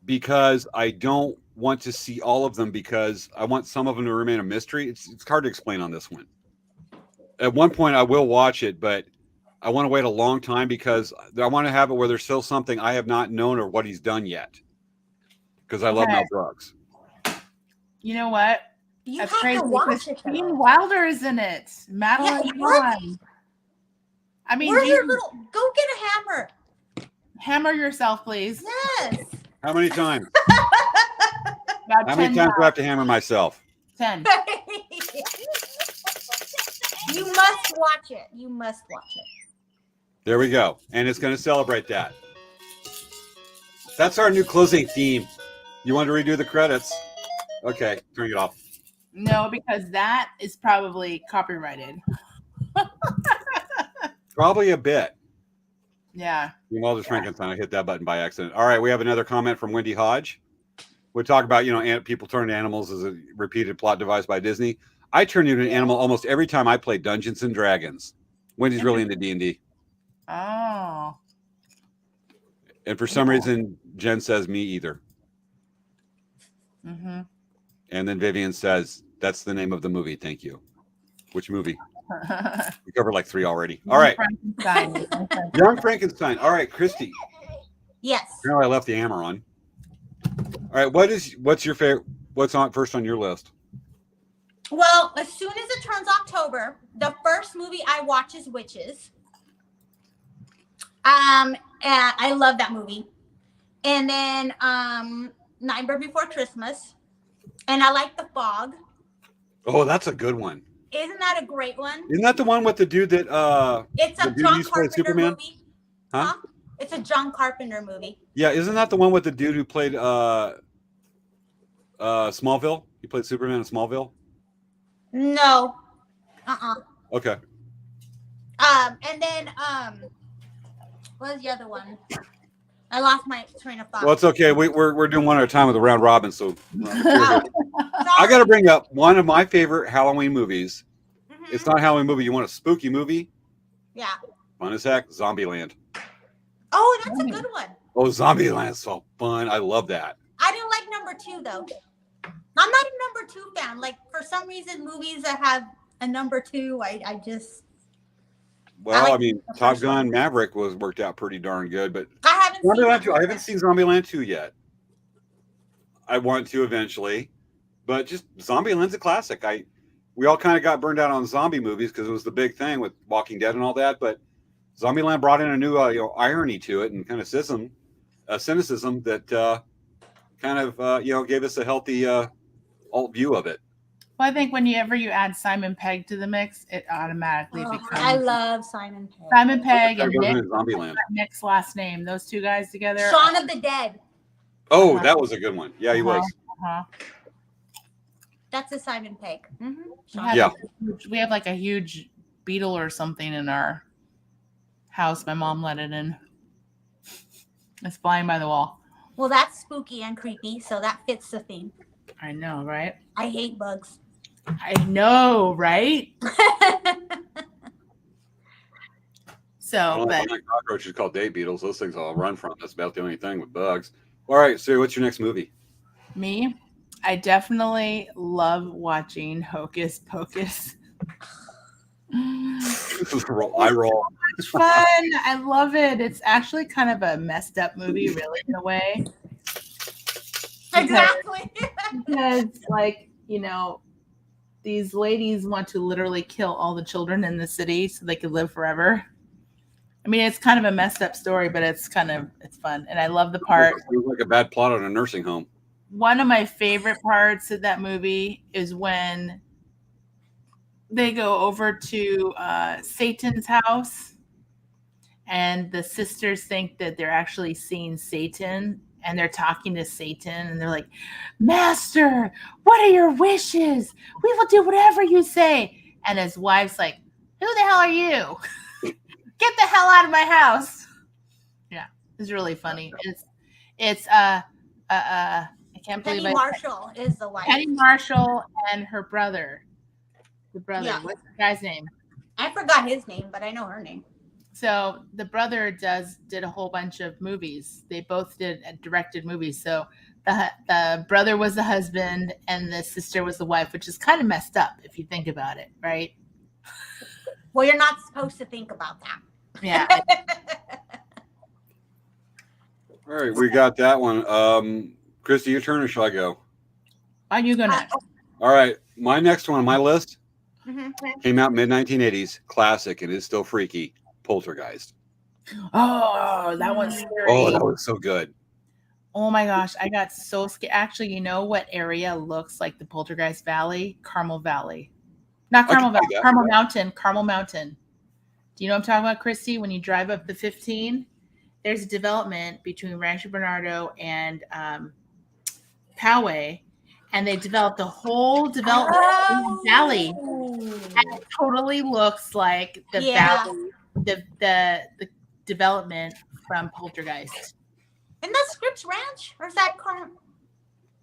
because I don't want to see all of them because I want some of them to remain a mystery. It's hard to explain on this one. At one point, I will watch it, but I want to wait a long time because I want to have it where there's still something I have not known or what he's done yet. Because I love Okay. Mel Brooks. You know what? You That's have crazy. to watch because it. Gene though. Wilder is in it. Madeline what? Kahn. I mean, Where's your Gene- little? Go get a hammer. hammer yourself, please. Yes. How many times? About How 10 many times do I have to hammer myself? 10. You must watch it. You must watch it. There we go. And it's going to celebrate that. That's our new closing theme. You want to redo the credits? Okay, turn it off. No, because that is probably copyrighted. Probably a bit. Yeah. Well, there's Frankenstein. I hit that button by accident. All right, we have another comment from Wendy Hodge. We talk about, people turn animals as a repeated plot device by Disney. I turn into an animal almost every time I play Dungeons and Dragons. Wendy's really into D&D. Oh. And for some reason, Jen says me either. Mm-hmm. And then Vivian says, that's the name of the movie. Thank you. Which movie? We covered like 3 already. All right. Frankenstein. Young Frankenstein. All right, Christy. Yes. Apparently I left the hammer on. All right, what's your favorite? What's on first on your list? Well, as soon as it turns October, the first movie I watch is Witches. And I love that movie. And then Nightmare Before Christmas. And I like The Fog. Oh, that's a good one. Isn't that a great one? Isn't that the one with the dude that It's the a dude John used to play Carpenter Superman? movie. Huh? It's a John Carpenter movie. Yeah, isn't that the one with the dude who played Smallville? He played Superman in Smallville? No. Okay. And then what was the other one? I lost my train of thought. Well, it's okay. We're doing one at a time with a round robin. So I Sorry. got to bring up one of my favorite Halloween movies. Mhm. It's not a Halloween movie. You want a spooky movie? Yeah. Fun as heck. Zombieland. Oh, that's a good one. Oh, Zombieland's so fun. I love that. I didn't like number 2 though. I'm not a number 2 fan. Like for some reason, movies that have a number 2, I just. Well, I I mean, Top Gun Maverick worked out pretty darn good, but I haven't seen Zombieland 2. I it. haven't seen Zombieland 2 yet. I want to eventually, but just Zombieland's a classic. We all kind of got burned out on zombie movies because it was the big thing with Walking Dead and all that, but Zombieland brought in a new irony to it and kind of cynicism that kind of gave us a healthy alt view of it. Well, I think whenever you add Simon Pegg to the mix, it automatically becomes. I love Simon Pegg. Simon Pegg and Nick, Zombieland. Nick's last name. Those two guys together. Shaun of the Dead. Oh, that was a good one. Yeah, he was. That's a Simon Pegg. We have like a huge beetle or something in our house. My mom let it in. It's flying by the wall. Well, that's spooky and creepy, so that fits the theme. I know, right? I hate bugs. I know, right? So, but cockroaches called day beetles. Those things I'll run from. That's about the only thing with bugs. All right, so what's your next movie? Me, I definitely love watching Hocus Pocus. I roll. It's fun. I love it. It's actually kind of a messed up movie, really, in a way. Exactly. Because, like, these ladies want to literally kill all the children in the city so they could live forever. I mean, it's kind of a messed up story, but it's fun. And I love the part. It was like a bad plot on a nursing home. One of my favorite parts of that movie is when they go over to Satan's house and the sisters think that they're actually seeing Satan and they're talking to Satan and they're like, "Master, what are your wishes? We will do whatever you say." And his wife's like, "Who the hell are you? Get the hell out of my house." Yeah, it's really funny. It's I can't believe Penny Marshall is the wife. Penny Marshall and her brother. The brother. Yeah. What's the guy's name? I forgot his name, but I know her name. So the brother did a whole bunch of movies. They both directed movies. So the brother was the husband and the sister was the wife, which is kind of messed up if you think about it, right? Well, you're not supposed to think about that. Yeah. All right, we got that one. Christy, your turn, or shall I go? Are you gonna? All right, my next one on my list Mhm. came out mid-1980s, classic, and is still freaky. Poltergeist. Oh, that one's scary. Oh, that was so good. Oh my gosh, I got so scared. Actually, you know what area looks like the Poltergeist Valley? Carmel Valley. Not Carmel Valley, Carmel Mountain. Carmel Mountain. Do you know what I'm talking about, Christy? When you drive up the 15, there's a development between Rancho Bernardo and Poway, and they developed a whole development in the valley. And it totally looks like the valley, the development from Poltergeist. Isn't that Scripps Ranch? Or is that Carmel?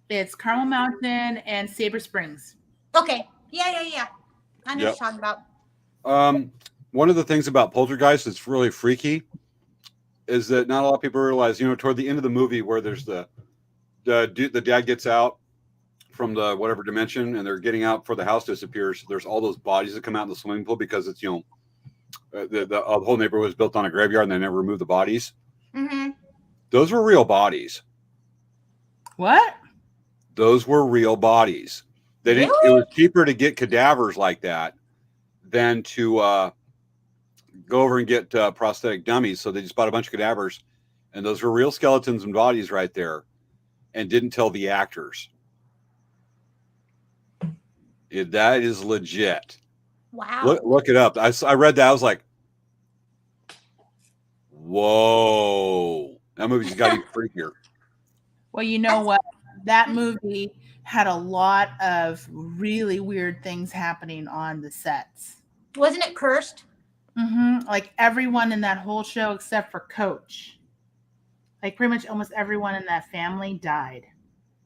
It's Carmel Mountain and Sabre Springs. Okay. Yeah. I know what you're talking about. One of the things about Poltergeist that's really freaky is that not a lot of people realize, toward the end of the movie where there's the dad gets out from the whatever dimension and they're getting out before the house disappears. There's all those bodies that come out in the swimming pool because it's, the whole neighborhood was built on a graveyard and they never removed the bodies. Mm-hmm. Those were real bodies. What? Those were real bodies. They didn't. It was cheaper to get cadavers like that than to go over and get prosthetic dummies. So they just bought a bunch of cadavers, and those were real skeletons and bodies right there, and didn't tell the actors. That is legit. Wow. Look it up. I read that. I was like, whoa. That movie just got even freakier. Well, you know what? That movie had a lot of really weird things happening on the sets. Wasn't it cursed? Like everyone in that whole show except for Coach. Like pretty much almost everyone in that family died.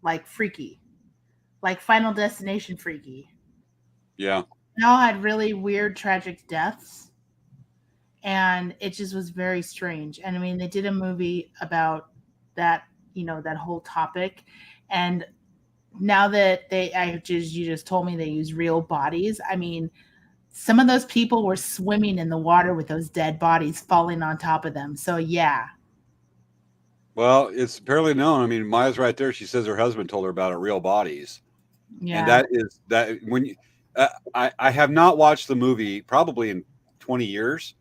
Like freaky. Like Final Destination freaky. Yeah. They all had really weird, tragic deaths. And it just was very strange. And I mean, they did a movie about that, that whole topic. And now that you just told me they use real bodies. I mean, some of those people were swimming in the water with those dead bodies falling on top of them. So yeah. Well, it's apparently known. I mean, Maya's right there. She says her husband told her about it, real bodies. Yeah. And that is that when you, I have not watched the movie probably in 20 years.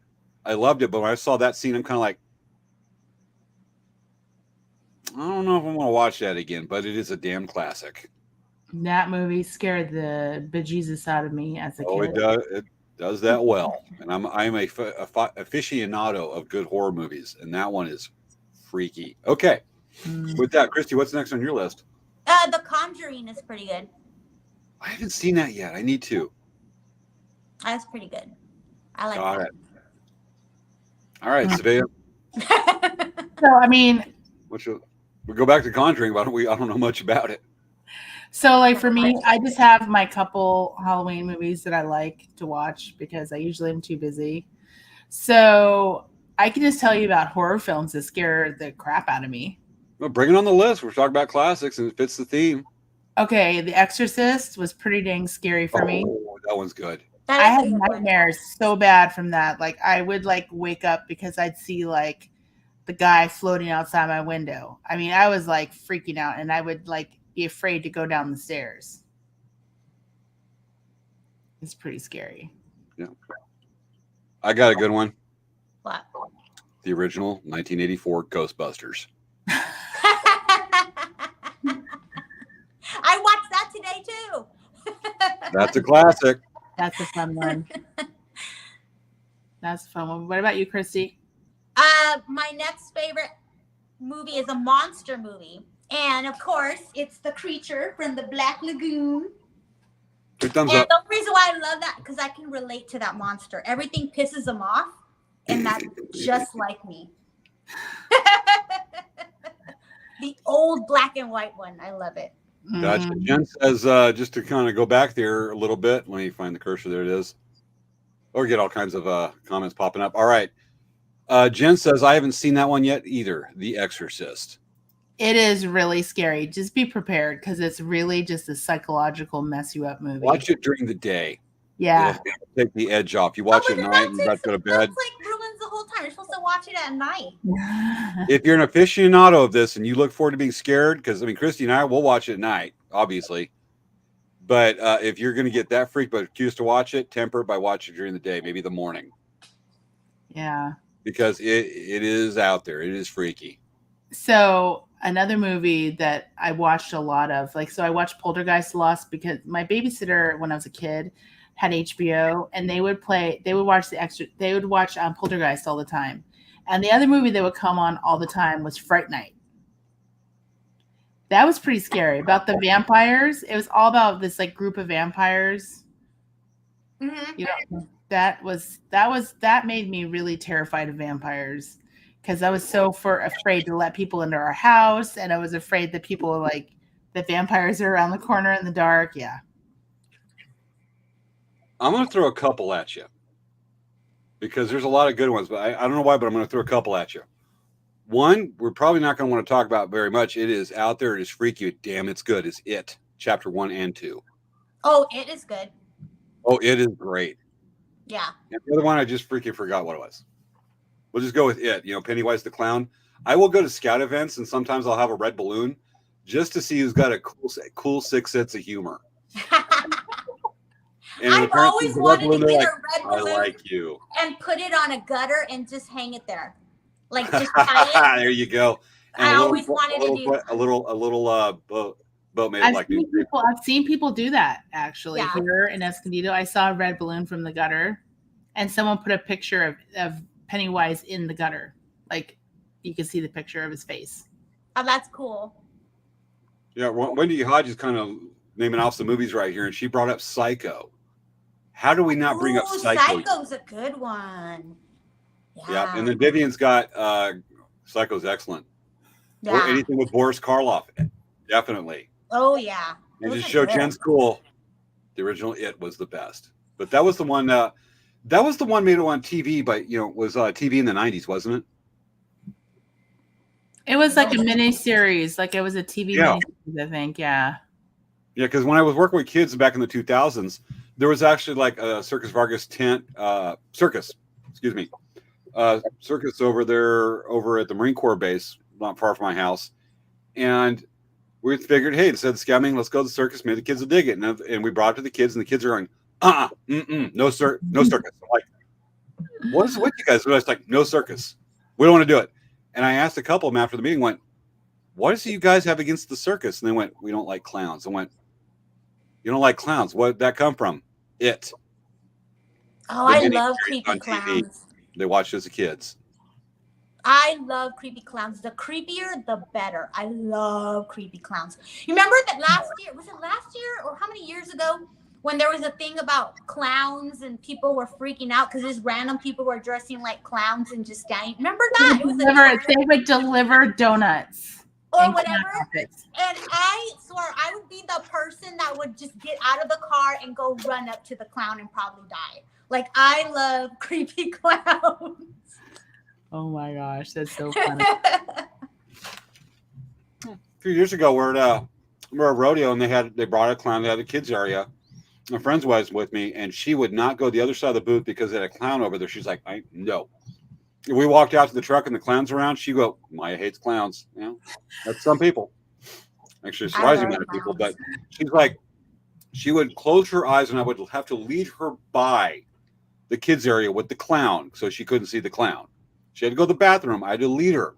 I loved it, but when I saw that scene, I'm kind of like, I don't know if I want to watch that again, but it is a damn classic. That movie scared the bejesus out of me as a kid. It does that well. And I'm a aficionado of good horror movies, and that one is freaky. Okay. With that, Christy, what's next on your list? The Conjuring is pretty good. I haven't seen that yet. I need to. That's pretty good. I like Got that. it. All right, Svea. So I mean, we go back to Conjuring, but I don't know much about it. So like for me, I just have my couple Halloween movies that I like to watch because I usually am too busy. So I can just tell you about horror films that scare the crap out of me. Well, bring it on the list. We're talking about classics and it fits the theme. Okay, The Exorcist was pretty dang scary for me. That one's good. I had nightmares so bad from that. Like I would like wake up because I'd see like the guy floating outside my window. I mean, I was like freaking out and I would like be afraid to go down the stairs. It's pretty scary. Yeah. I got a good one. What? The original 1984 Ghostbusters. I watched that today too. That's a classic. That's a fun one. That's a fun one. What about you, Christy? My next favorite movie is a monster movie. And of course, it's the creature from the Black Lagoon. Good thumbs and up. the reason why I love that, because I can relate to that monster. Everything pisses him off, and that's just like me. The old black and white one. I love it. Gotcha. Jen says, just to kind of go back there a little bit, let me find the cursor. There it is. Or get all kinds of comments popping up. All right. Jen says, I haven't seen that one yet either. The Exorcist. It is really scary. Just be prepared because it's really just a psychological mess you up movie. Watch it during the day. Yeah. It'll take the edge off. You watch it at night and you got to go to bed. That's like ruins the whole time. You're supposed to watch it at night. If you're an aficionado of this and you look forward to being scared, because I mean, Christy and I will watch it at night, obviously. But if you're going to get that freaked but accused to watch it, temper it by watching it during the day, maybe the morning. Yeah. Because it is out there. It is freaky. So another movie that I watched a lot of, so I watched Poltergeist Lost because my babysitter when I was a kid had HBO and they would watch Poltergeist all the time. And the other movie that would come on all the time was Fright Night. That was pretty scary about the vampires. It was all about this group of vampires. Mm-hmm. That made me really terrified of vampires because I was so afraid to let people into our house, and I was afraid that people were the vampires are around the corner in the dark. Yeah. I'm going to throw a couple at you because there's a lot of good ones, but I don't know why, but I'm going to throw a couple at you. One, we're probably not going to want to talk about very much. It is out there. It is freaky. Damn, it's good. It's It, Chapter 1 and 2. Oh, it is good. Oh, it is great. Yeah. And the other one, I just freaking forgot what it was. We'll just go with It. Pennywise the Clown. I will go to scout events, and sometimes I'll have a red balloon just to see who's got a cool six sense of humor. And I've always wanted to get a red balloon I like you. And put it on a gutter and just hang it there. Just tie it. There you go. And I always wanted to do a little boat made I've seen people do that actually here in Escondido. I saw a red balloon from the gutter, and someone put a picture of Pennywise in the gutter. You can see the picture of his face. Oh, that's cool. Yeah, Wendy Hodge is kind of naming off some movies right here, and she brought up Psycho. How do we not bring up Ooh, Psycho? Psycho's a good one. Yeah, and then Vivian's got Psycho's excellent. Or Yeah. anything with Boris Karloff, definitely. Oh yeah. And Those just are show good. Jen's cool. The original It was the best, but that was the one. That was the one made on TV, but was TV in the '90s, wasn't it? It was like a mini series, like it was a TV Yeah. mini series, I think. Yeah. Yeah, because when I was working with kids back in the 2000s, there was actually like a Circus Vargas tent circus over at the Marine Corps base, not far from my house, and we figured, hey, instead of scamming, let's go to the circus. Maybe the kids will dig it, and we brought it to the kids, and the kids are going, no circus. I'm like, what is it with you guys? And I was like, no circus. We don't want to do it. And I asked a couple of them after the meeting, went, what is it you guys have against the circus? And they went, we don't like clowns. I went, you don't like clowns? What did that come from? It. Oh, I love creepy clowns. They watched as kids. I love creepy clowns. The creepier, the better. I love creepy clowns. You remember that last year? Was it last year or how many years ago? When there was a thing about clowns and people were freaking out because just random people were dressing like clowns and just standing. Remember that? They would deliver donuts or whatever. And I swear I would be the person that would just get out of the car and go run up to the clown and probably die. Like, I love creepy clowns. Oh my gosh, that's so funny. A few years ago, we're at a rodeo and they brought a clown. They had a kids area. My friend's wife was with me, and she would not go the other side of the booth because they had a clown over there. She's like, no. We walked out to the truck and the clown's around. She go, Maya hates clowns. That's some people. Actually, a surprising amount of people. But she's like, she would close her eyes, and I would have to lead her by the kids area with the clown so she couldn't see the clown. She had to go to the bathroom. I had to lead her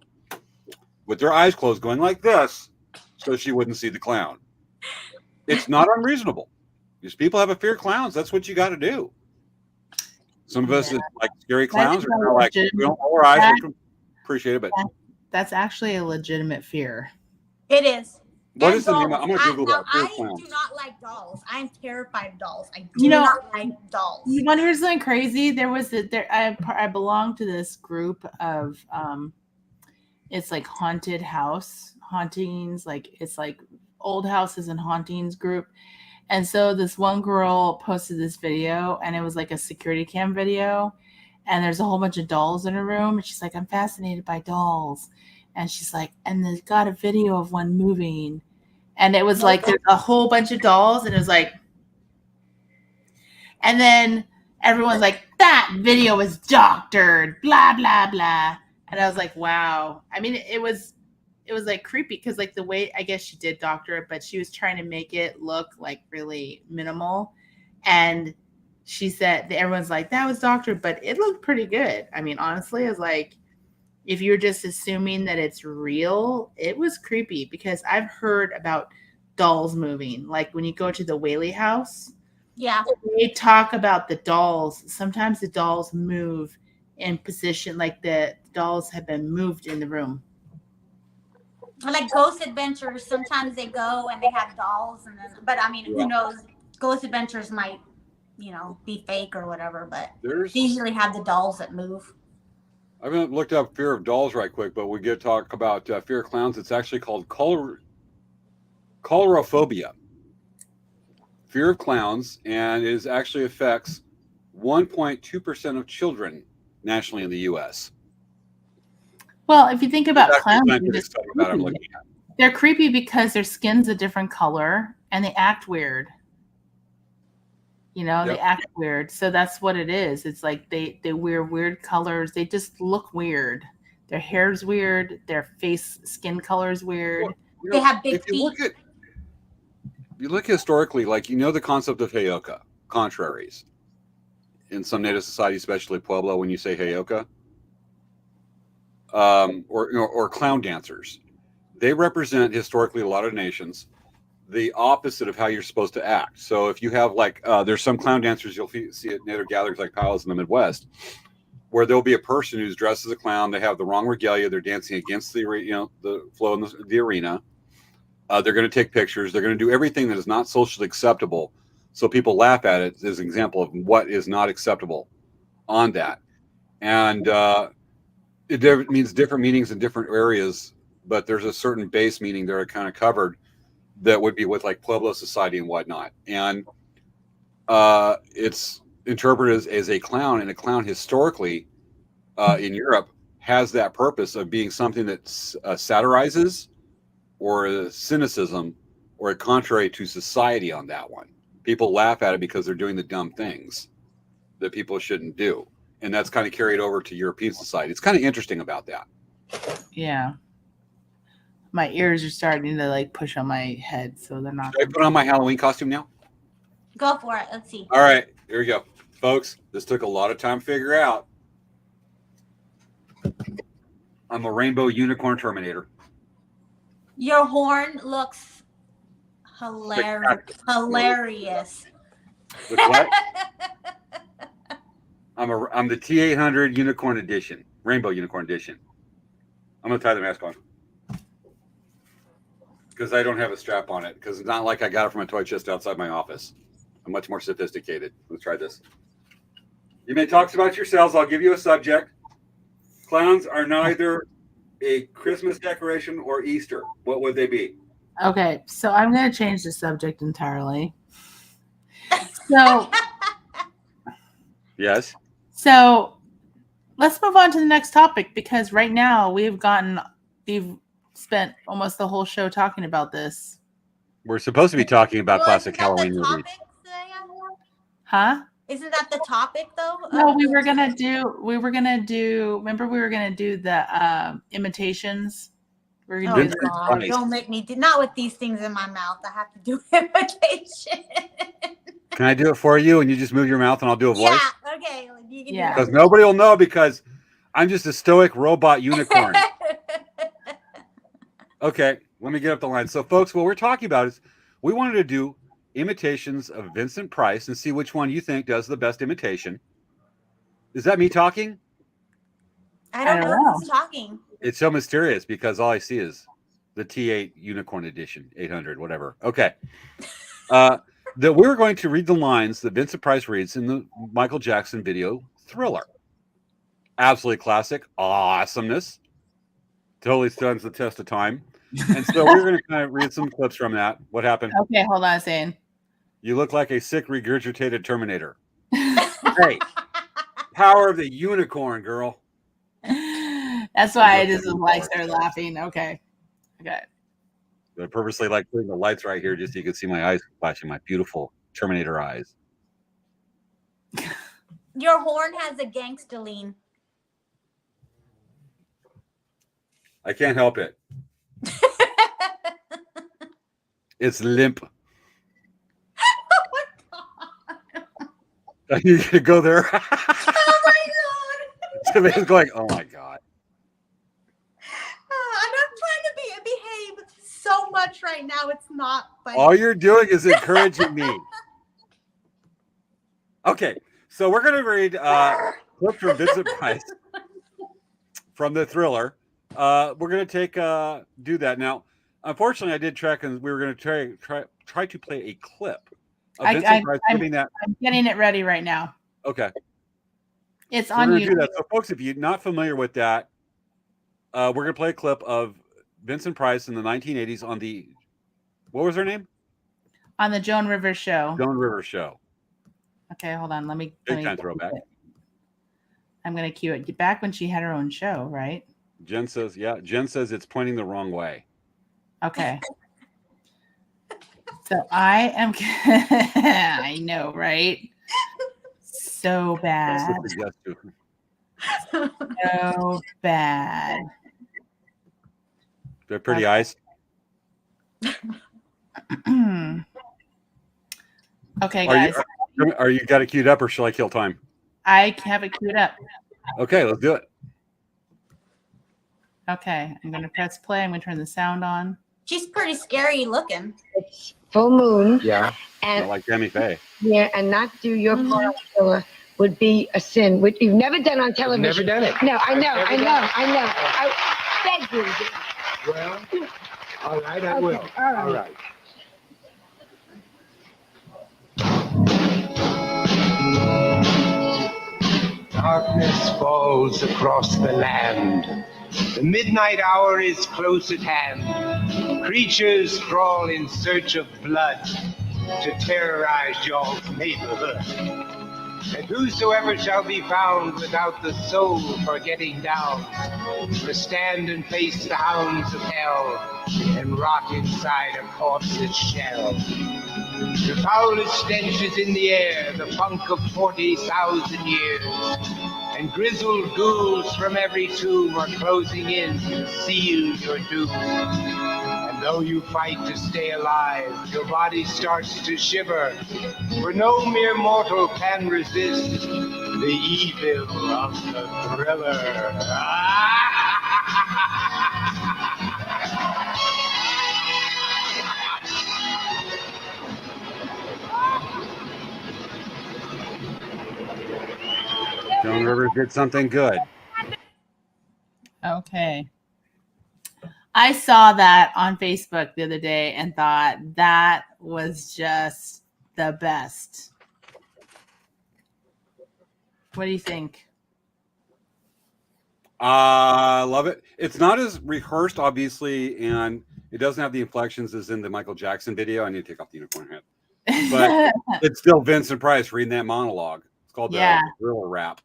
with her eyes closed, going like this, so she wouldn't see the clown. It's not unreasonable. Because people have a fear of clowns. That's what you got to do. Some of us like scary clowns, are like, we don't roll our eyes. We appreciate it, but that's actually a legitimate fear. It is. What is the name? I'm going to Google that. I do not like dolls. I'm terrified of dolls. I do not like dolls. You want to hear something crazy? I belong to this group of it's like haunted house hauntings, like it's like old houses and hauntings group. And so this one girl posted this video, and it was like a security cam video, and there's a whole bunch of dolls in her room, and she's like, I'm fascinated by dolls. And she's like, and they got a video of one moving, and it was like there's a whole bunch of dolls, and it was like, and then everyone's like, that video was doctored, blah blah blah. And I was like, wow. I mean, it was like creepy because like the way, I guess she did doctor it, but she was trying to make it look like really minimal. And she said, everyone's like, that was doctored, but it looked pretty good. I mean, honestly, it's like, if you're just assuming that it's real, it was creepy because I've heard about dolls moving. Like when you go to the Whaley house, they talk about the dolls. Sometimes the dolls move in position, like the dolls have been moved in the room. Like Ghost Adventures, sometimes they go and they have dolls, but I mean, who knows? Ghost Adventures might, be fake or whatever, but they usually have the dolls that move. I haven't looked up fear of dolls right quick, but we get to talk about fear of clowns. It's actually called colorophobia. Fear of clowns, and it actually affects 1.2% of children nationally in the U.S. Well, if you think about clowns, they're creepy because their skin's a different color and they act weird. They act weird. So that's what it is. It's like they wear weird colors. They just look weird. Their hair's weird. Their skin color's weird. They have big feet. If you look historically, like, the concept of heyoka, contraries. In some Native societies, especially Pueblo, when you say heyoka, or clown dancers, they represent historically a lot of nations the opposite of how you're supposed to act. So if you have there's some clown dancers you'll see at Native gatherings like powwows in the Midwest, where there'll be a person who's dressed as a clown. They have the wrong regalia. They're dancing against the flow in the arena. They're going to take pictures. They're going to do everything that is not socially acceptable, So people laugh at it as an example of what is not acceptable on that. And it means different meanings in different areas, but there's a certain base meaning that are kind of covered that would be with like Pueblo society and whatnot. And it's interpreted as a clown, and a clown historically in Europe has that purpose of being something that satirizes or a cynicism or a contrary to society on that one. People laugh at it because they're doing the dumb things that people shouldn't do. And that's kind of carried over to European society. It's kind of interesting about that. Yeah. My ears are starting to like push on my head, so they're not. Should I put on my Halloween costume now? Go for it. Let's see. All right, here we go. Folks, this took a lot of time to figure out. I'm a rainbow unicorn Terminator. Your horn looks hilarious. Look what? I'm the T800 Unicorn Edition, Rainbow Unicorn Edition. I'm gonna tie the mask on because I don't have a strap on it. Because it's not like I got it from a toy chest outside my office. I'm much more sophisticated. Let's try this. You may talk about yourselves. I'll give you a subject. Clowns are neither a Christmas decoration or Easter. What would they be? Okay, so I'm going to change the subject entirely. So, Yes. So let's move on to the next topic, because right now we've spent almost the whole show talking about this. We're supposed to be talking about Well, classic isn't that Halloween the movies. topic, Svea? Huh? Isn't that the topic though? No, we were gonna do. Remember, we were gonna do the imitations. We were gonna Oh do the, God! Don't make me do. Not with these things in my mouth. I have to do imitation. Can I do it for you and you just move your mouth and I'll do a voice? Yeah. Okay. You can Yeah. do Because nobody will know because I'm just a stoic robot unicorn. that. Okay, let me get up the line. So, folks, what we're talking about is we wanted to do imitations of Vincent Price and see which one you think does the best imitation. Is that me talking? I don't know who's talking. It's so mysterious because all I see is the T8 Unicorn Edition, 800, whatever. Okay. That we're going to read the lines that Vincent Price reads in the Michael Jackson video Thriller. Absolutely classic. Awesomeness. Totally stands the test of time. And so we're going to kind of read some clips from that. What happened? Okay, hold on a second. You look like a sick, regurgitated Terminator. Hey, power of the unicorn, girl. That's why I just like started laughing. Okay. I purposely like putting the lights right here just so you can see my eyes flashing, my beautiful Terminator eyes. Your horn has a gangster lean. I can't help it. It's limp. Are you gonna go there? Oh my God! Somebody's going, oh my God. And I'm trying to behave so much right now. It's not funny. All you're doing is encouraging me. Okay, so we're gonna read clip from Vincent Price from the Thriller. We're gonna do that now. Unfortunately, I did track, and we were gonna try to play a clip of Vincent Price giving that. I'm getting it ready right now. Okay, It's so on we're YouTube. gonna do that. So, folks, if you're not familiar with that, we're gonna play a clip of Vincent Price in the 1980s on the, what was her name? On the Joan Rivers show. Joan Rivers show. Okay, hold on. Let me Big time throwback. I'm gonna cue it. Back when she had her own show, right? Jen says, yeah. Jen says it's pointing the wrong way. Okay. So I am. I know, right? So bad. So bad. They're pretty eyes. Okay, guys. Are you got it queued up, or shall I kill time? I have it queued up. Okay, let's do it. Okay, I'm going to press play. I'm going to turn the sound on. She's pretty scary looking. It's full moon. Yeah. And Not like Tammy Faye. yeah, and not do your part of Thriller would be a sin, which you've never done on television. Never done it. No, I know. I beg you. Well, all right, I Okay, will. all right. All right. darkness falls across the land. The midnight hour is close at hand. Creatures crawl in search of blood to terrorize y'all's neighborhood. And whosoever shall be found without the soul for getting down, must stand and face the hounds of hell and rot inside a corpse's shell. The foulest stench is in the air, the funk of 40,000 years. And grizzled ghouls from every tomb are closing in to seal your doom. And though you fight to stay alive, your body starts to shiver, for no mere mortal can resist the evil of the thriller. Joan Rivers did something good. Okay. I saw that on Facebook the other day and thought that was just the best. What do you think? I love it. It's not as rehearsed, obviously, and it doesn't have the inflections as in the Michael Jackson video. I need to take off the unicorn hat. But it's still Vincent Price reading that monologue. It's called the Thriller Rap.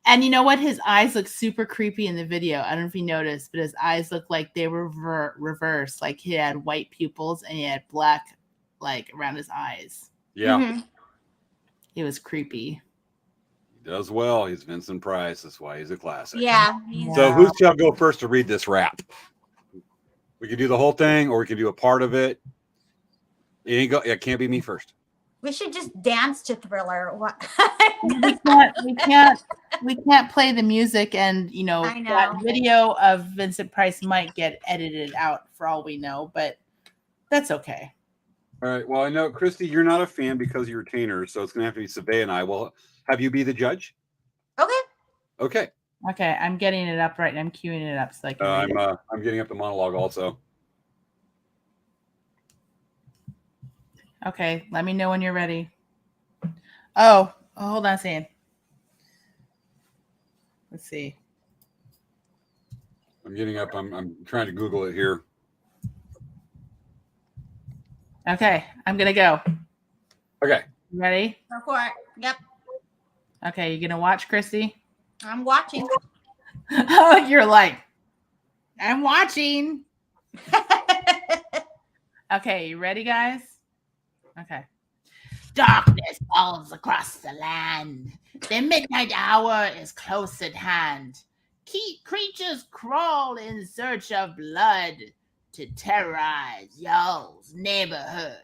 And you know what? His eyes look super creepy in the video. I don't know if you noticed, but his eyes look like they were reversed. Like he had white pupils and he had black, like around his eyes. Yeah. Mm-hmm. It was creepy. He does well. He's Vincent Price. That's why he's a classic. Yeah. So who shall go first to read this rap? We can do the whole thing or we can do a part of it. It can't be me first. We should just dance to Thriller. What? we can't play the music, and that video of Vincent Price might get edited out for all we know, but that's okay. All right. Well, I know, Christy, you're not a fan because of your retainers, so it's going to have to be Svea and I. Will have you be the judge? Okay. Okay. I'm getting it up right now. I'm queuing it up so I can. Read it. I'm getting up the monologue also. Okay, let me know when you're ready. Oh, hold on a second. Let's see. I'm getting up. I'm trying to Google it here. Okay, I'm gonna go. Okay. You ready? Go for it. Yep. Okay, you gonna watch, Christy? I'm watching. Oh, you're like, I'm watching. Okay, you ready, guys? Okay. Darkness falls across the land. The midnight hour is close at hand. Creatures crawl in search of blood to terrorize y'all's neighborhood.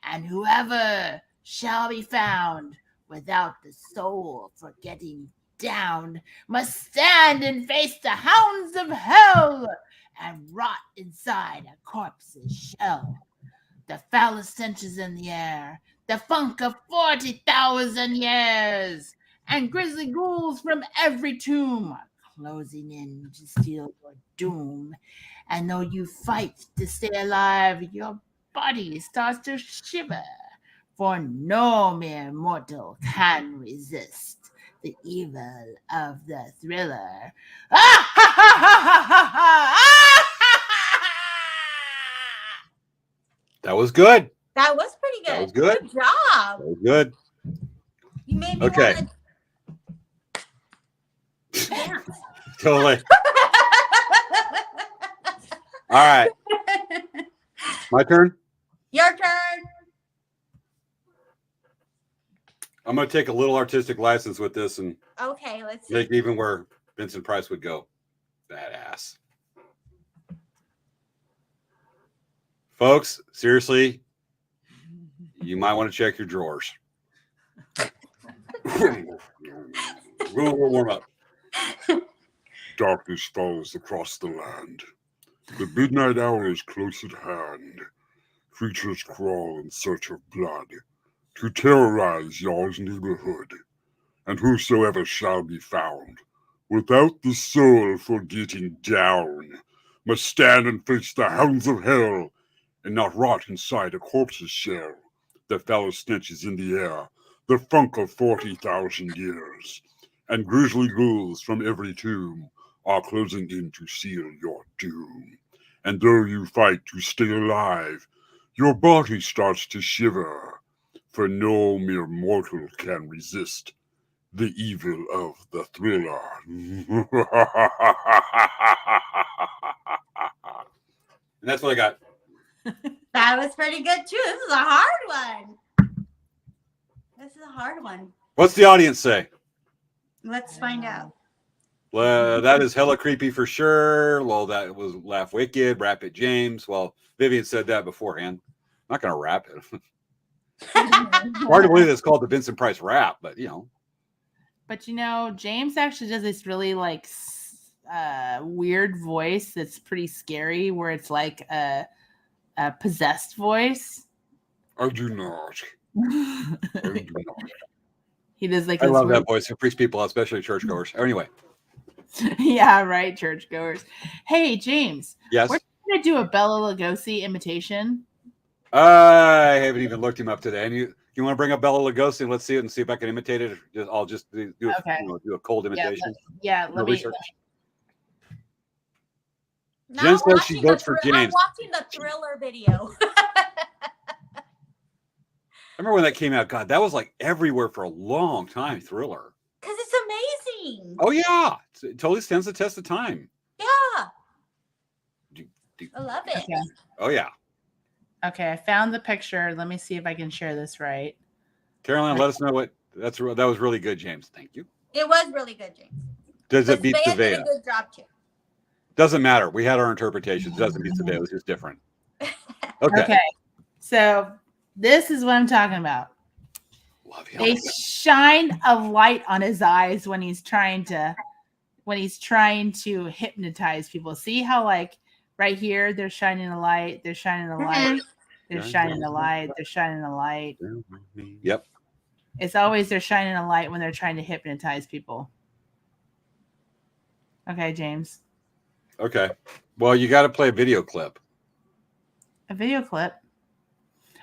And whoever shall be found without the soul for getting down must stand and face the hounds of hell and rot inside a corpse's shell. The foulest stenches in the air, the funk of 40,000 years, and grisly ghouls from every tomb are closing in to steal your doom. And though you fight to stay alive, your body starts to shiver, for no mere mortal can resist the evil of the thriller. Ah, ha, ha, ha, ha, ha, ha, ah! That was good. That was pretty good. That was good. Good job. That was good. You made me Okay. want to dance. Totally. All right. My turn. Your turn. I'm going to take a little artistic license with this and Okay, let's see. make even where Vincent Price would go. Badass. Folks, seriously, you might want to check your drawers. We'll warm up. Darkness falls across the land. The midnight hour is close at hand. Creatures crawl in search of blood to terrorize y'all's neighborhood. And whosoever shall be found without the soul for getting down must stand and face the hounds of hell and not rot inside a corpse's shell. The foul stench is in the air, the funk of 40,000 years. and grisly ghouls from every tomb are closing in to seal your doom. And though you fight to stay alive, your body starts to shiver, for no mere mortal can resist the evil of the thriller. And that's what I got. That was pretty good too. This is a hard one. This is a hard one. What's the audience say? Let's find out. Well, that is hella creepy for sure. Well, that was Laugh Wicked, Rap It James. Well, Vivian said that beforehand. I'm not going to rap it. Hard to believe it's called the Vincent Price rap, but you know. But you know, James actually does this really like weird voice that's pretty scary, where it's like a possessed voice. I do not. I do not. He does like. I this love weird... that voice. It freaks people out, especially churchgoers. Anyway. Yeah, right, churchgoers. Hey, James. Yes. We're gonna do a Bela Lugosi imitation. I haven't even looked him up today. And you want to bring up Bela Lugosi and let's see it and see if I can imitate it. I'll just do Okay. do a cold imitation. Let me. Research. Now Jen I'm says she watching votes the for I'm James. watching the Thriller video. I remember when that came out. God, that was like everywhere for a long time. Thriller. Because it's amazing. Oh yeah, it totally stands the test of time. Yeah. I love it. Okay. Oh yeah, Okay, I found the picture. Let me see if I can share this right. Caroline, let us know what that was really good, James. Thank you. It was really good, James. Does it beat Svea did Svea? a good job too. Doesn't matter. We had our interpretations. It doesn't beat Svea. It was just different. Okay. So this is what I'm talking about. Love you. They shine a light on his eyes when he's trying to hypnotize people. See how like right here they're shining a light, they're shining a light, they're shining a light, they're shining a light. Yep. It's always they're shining a light when they're trying to hypnotize people. Okay, James. Okay. Well, you got to play a video clip. A video clip.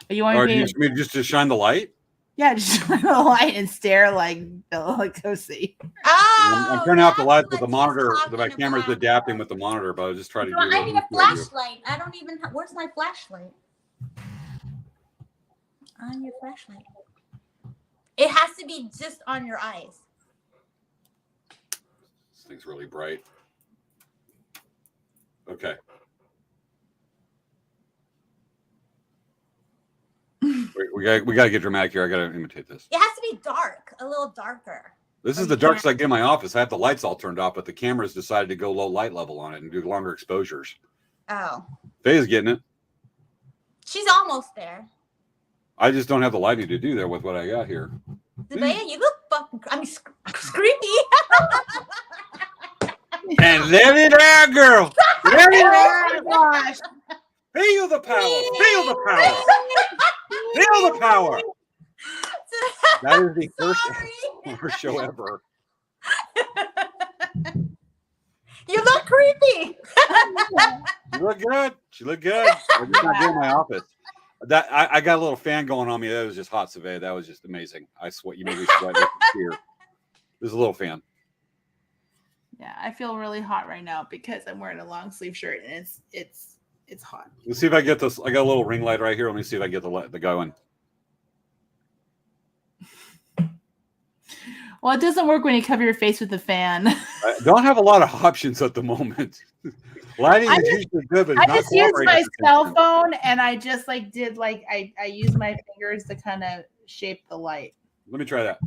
You want Or me do you to just mean just to shine the light? Yeah, just shine a light and stare like Bela Lugosi. Oh, I'm turning off the lights with the that's monitor. what she's My talking camera's about. adapting with the monitor, but I was just trying to do I need a it. flashlight. I don't even have, where's my flashlight? On your flashlight. It has to be just on your eyes. This thing's really bright. Okay. We got to get dramatic here. I got to imitate this. It has to be dark, a little darker. This is the darkest I get in my office. I have the lights all turned off, but the cameras decided to go low light level on it and do longer exposures. Oh. Faye's getting it. She's almost there. I just don't have the lighting to do that with what I got here. Svea, you look fucking, creepy. And let it out, girl. Let it out. Oh gosh. Feel the power. Feel the power. Feel the power. That is the first show ever. You look creepy. She looked good. She looked good. I'm just not doing my office. That I got a little fan going on me. That was just hot, Svea. That was just amazing. I sweat. You made me sweat here. There's a little fan. Yeah, I feel really hot right now because I'm wearing a long sleeve shirt and it's hot. Let's see if I get this. I got a little ring light right here. Let me see if I get the going. Well, it doesn't work when you cover your face with a fan. I don't have a lot of options at the moment. Lighting is usually good, but I not just used my cooperating. cell phone and I just like did like I used my fingers to kind of shape the light. Let me try that.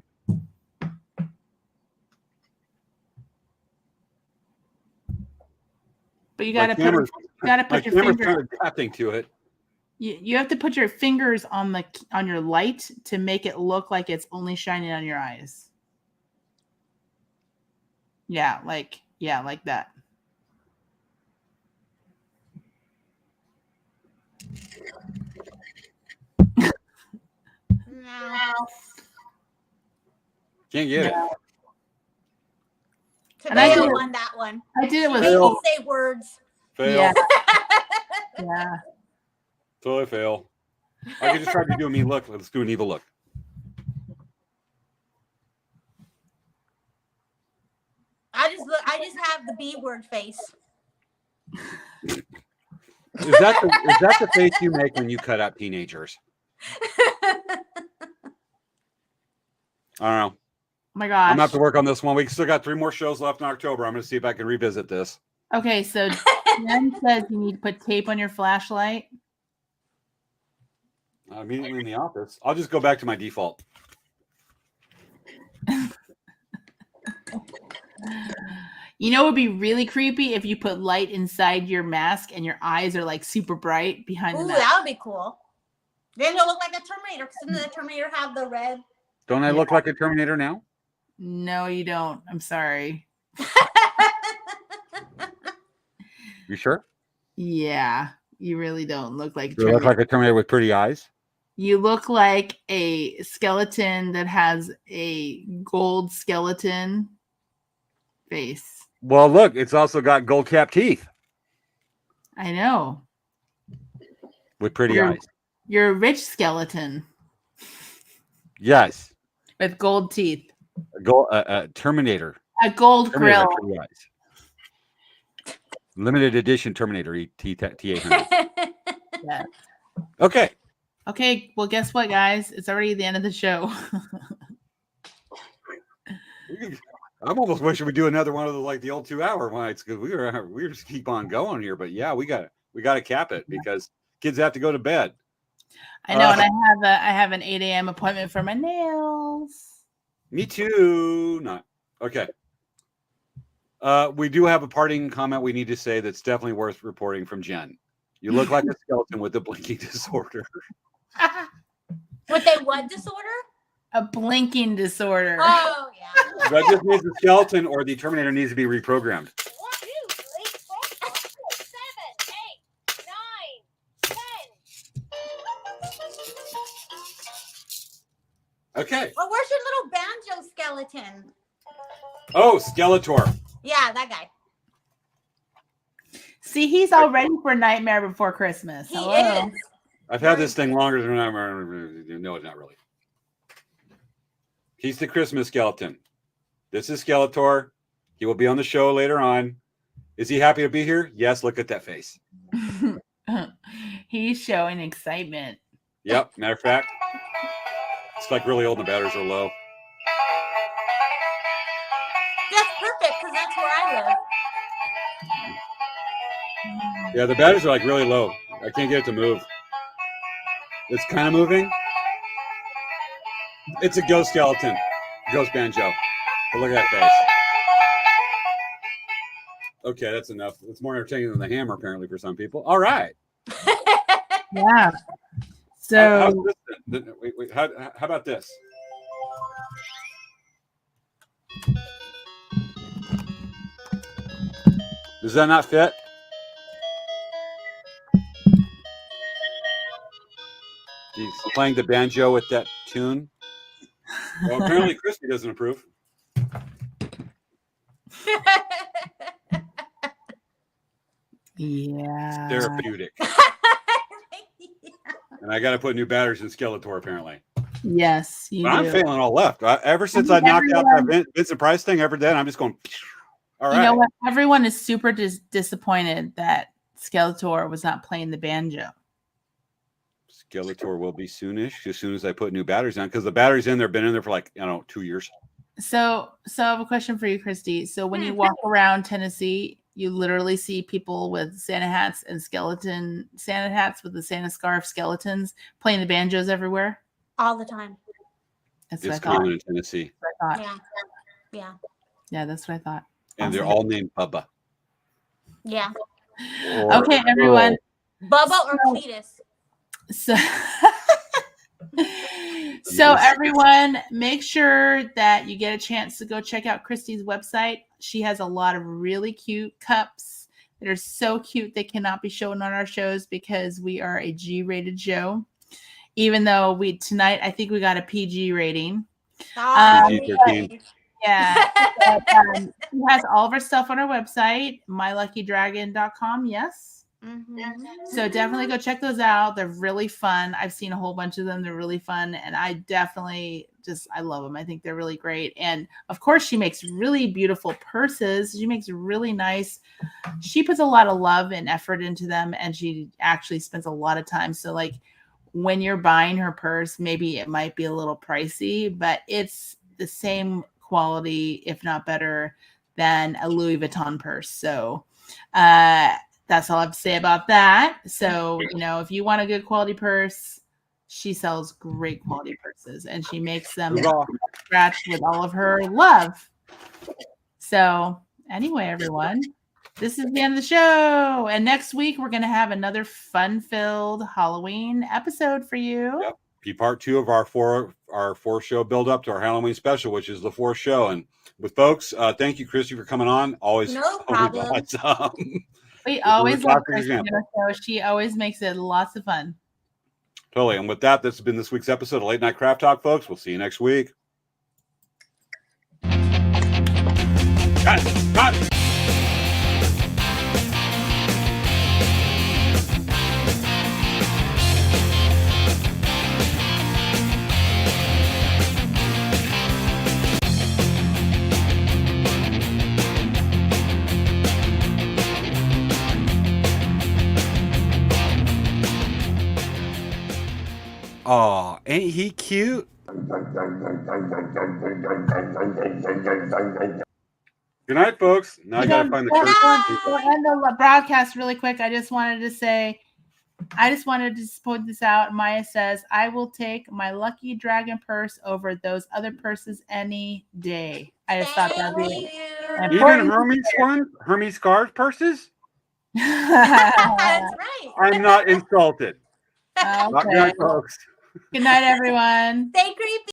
But you gotta My put camera's your finger. kind of adapting to it. You have to put your fingers on your light to make it look like it's only shining on your eyes. Yeah, like that. No. Can't get it. And I Today did- won that one. I did it with Made me say words. Fail. Yeah. Yeah. Totally fail. I could just try to do a mean look. Let's do an evil look. Edward face. Is that the face you make when you cut out teenagers? I don't know. Oh my I'm gosh. gonna have to work on this one. We still got 3 more shows left in October. I'm gonna see if I can revisit this. Okay, so Jen says you need to put tape on your flashlight. Immediately in the office. I'll just go back to my default. You know, it would be really creepy if you put light inside your mask and your eyes are like super bright behind the Ooh, mask. that would be cool. Then you'll look like a Terminator. Because didn't the Terminator have the red? Don't I look like a Terminator now? No, you don't. I'm sorry. You sure? Yeah, you really don't look like a You look Terminator. like a Terminator with pretty eyes? You look like a skeleton that has a gold skeleton face. Well, look, it's also got gold cap teeth I know. with pretty You're- eyes. You're a rich skeleton Yes. with gold teeth. Terminator. A gold Terminator grill. with pretty eyes. Limited edition Terminator T800. Yeah. Okay. Okay, well, guess what, guys? It's already the end of the show. I'm almost wishing we do another one of the like the old 2-hour nights because we just keep on going here. But yeah, we got to cap it because kids have to go to bed. I know, and I have an 8 a.m. appointment for my nails. Me too. Not okay. We do have a parting comment we need to say that's definitely worth reporting from Jen. You look like a skeleton with a blinking disorder. With a what disorder? A blinking disorder. Oh, yeah. That just means the skeleton or the Terminator needs to be reprogrammed. 1, 2, 3, 4, 5, 6, 7, 8, 9, 10. Okay. Well, where's your little banjo skeleton? Oh, Skeletor. Yeah, that guy. See, he's all ready for Nightmare Before Christmas. He Hello. is. I've had this thing longer than I remember. No, it's not really. He's the Christmas skeleton. This is Skeletor. He will be on the show later on. Is he happy to be here? Yes. Look at that face. He's showing excitement. Yep. Matter of fact, it's like really old and the batteries are low. That's perfect because that's where I live. Yeah, the batteries are like really low. I can't get it to move. It's kind of moving. It's a ghost skeleton. Ghost banjo. But look at that face. Okay, that's enough. It's more entertaining than the hammer, apparently, for some people. All right. Yeah. How's So this then? Wait, how about this? Does that not fit? He's playing the banjo with that tune. Well, apparently Christy doesn't approve. yeah. Therapeutic. And I got to put new batteries in Skeletor, apparently. Yes, you But I'm do. failing all left. Ever since I knocked out that Vincent Price thing, ever then, I'm just going, all right. You know what? Everyone is super disappointed that Skeletor was not playing the banjo. Skeletor will be soonish, as soon as I put new batteries on, because the batteries in there have been in there for like, 2 years. So I have a question for you, Christy. So when you walk around Tennessee, you literally see people with Santa hats and skeleton Santa hats with the Santa scarf skeletons playing the banjos everywhere. All the time. That's It's what I thought. common in Tennessee. Yeah. That's what I thought. And they're Awesome. all named Bubba. Yeah. Okay, everyone. Bubba or Cletus? So, so everyone, make sure that you get a chance to go check out Christy's website. She has a lot of really cute cups that are so cute they cannot be shown on our shows because we are a G-rated show. Even though tonight, I think we got a PG rating. PG-13. Yeah. But, she has all of her stuff on her website, myluckydragon.com. Yes. So definitely go check those out. They're really fun. I've seen a whole bunch of them. They're really fun. And I definitely I love them. I think they're really great. And of course, she makes really beautiful purses. She makes really nice. She puts a lot of love and effort into them. And she actually spends a lot of time. So like when you're buying her purse, maybe it might be a little pricey, but it's the same quality, if not better, than a Louis Vuitton purse. So, that's all I have to say about that. So, if you want a good quality purse, she sells great quality purses and she makes them scratch with all of her love. So anyway, everyone, this is the end of the show. And next week, we're going to have another fun-filled Halloween episode for you. Yep. Be part 2 of our four show build up to our Halloween special, which is the 4th show. And with folks, thank you, Christy, for coming on. Always No problem. awesome. We always love Christy on our show. She always makes it lots of fun. Totally. And with that, this has been this week's episode of Late Night Craft Talk, folks. We'll see you next week. Cut. Aw, ain't he cute? Good night, folks. Now I gotta find the We'll end the broadcast really quick. I just wanted to point this out. Maya says, I will take my lucky dragon purse over those other purses any day. I just thought that'd be even Hermes scarves purses? That's right. I'm not insulted. Okay. Good night, folks. Good night, everyone. Stay creepy.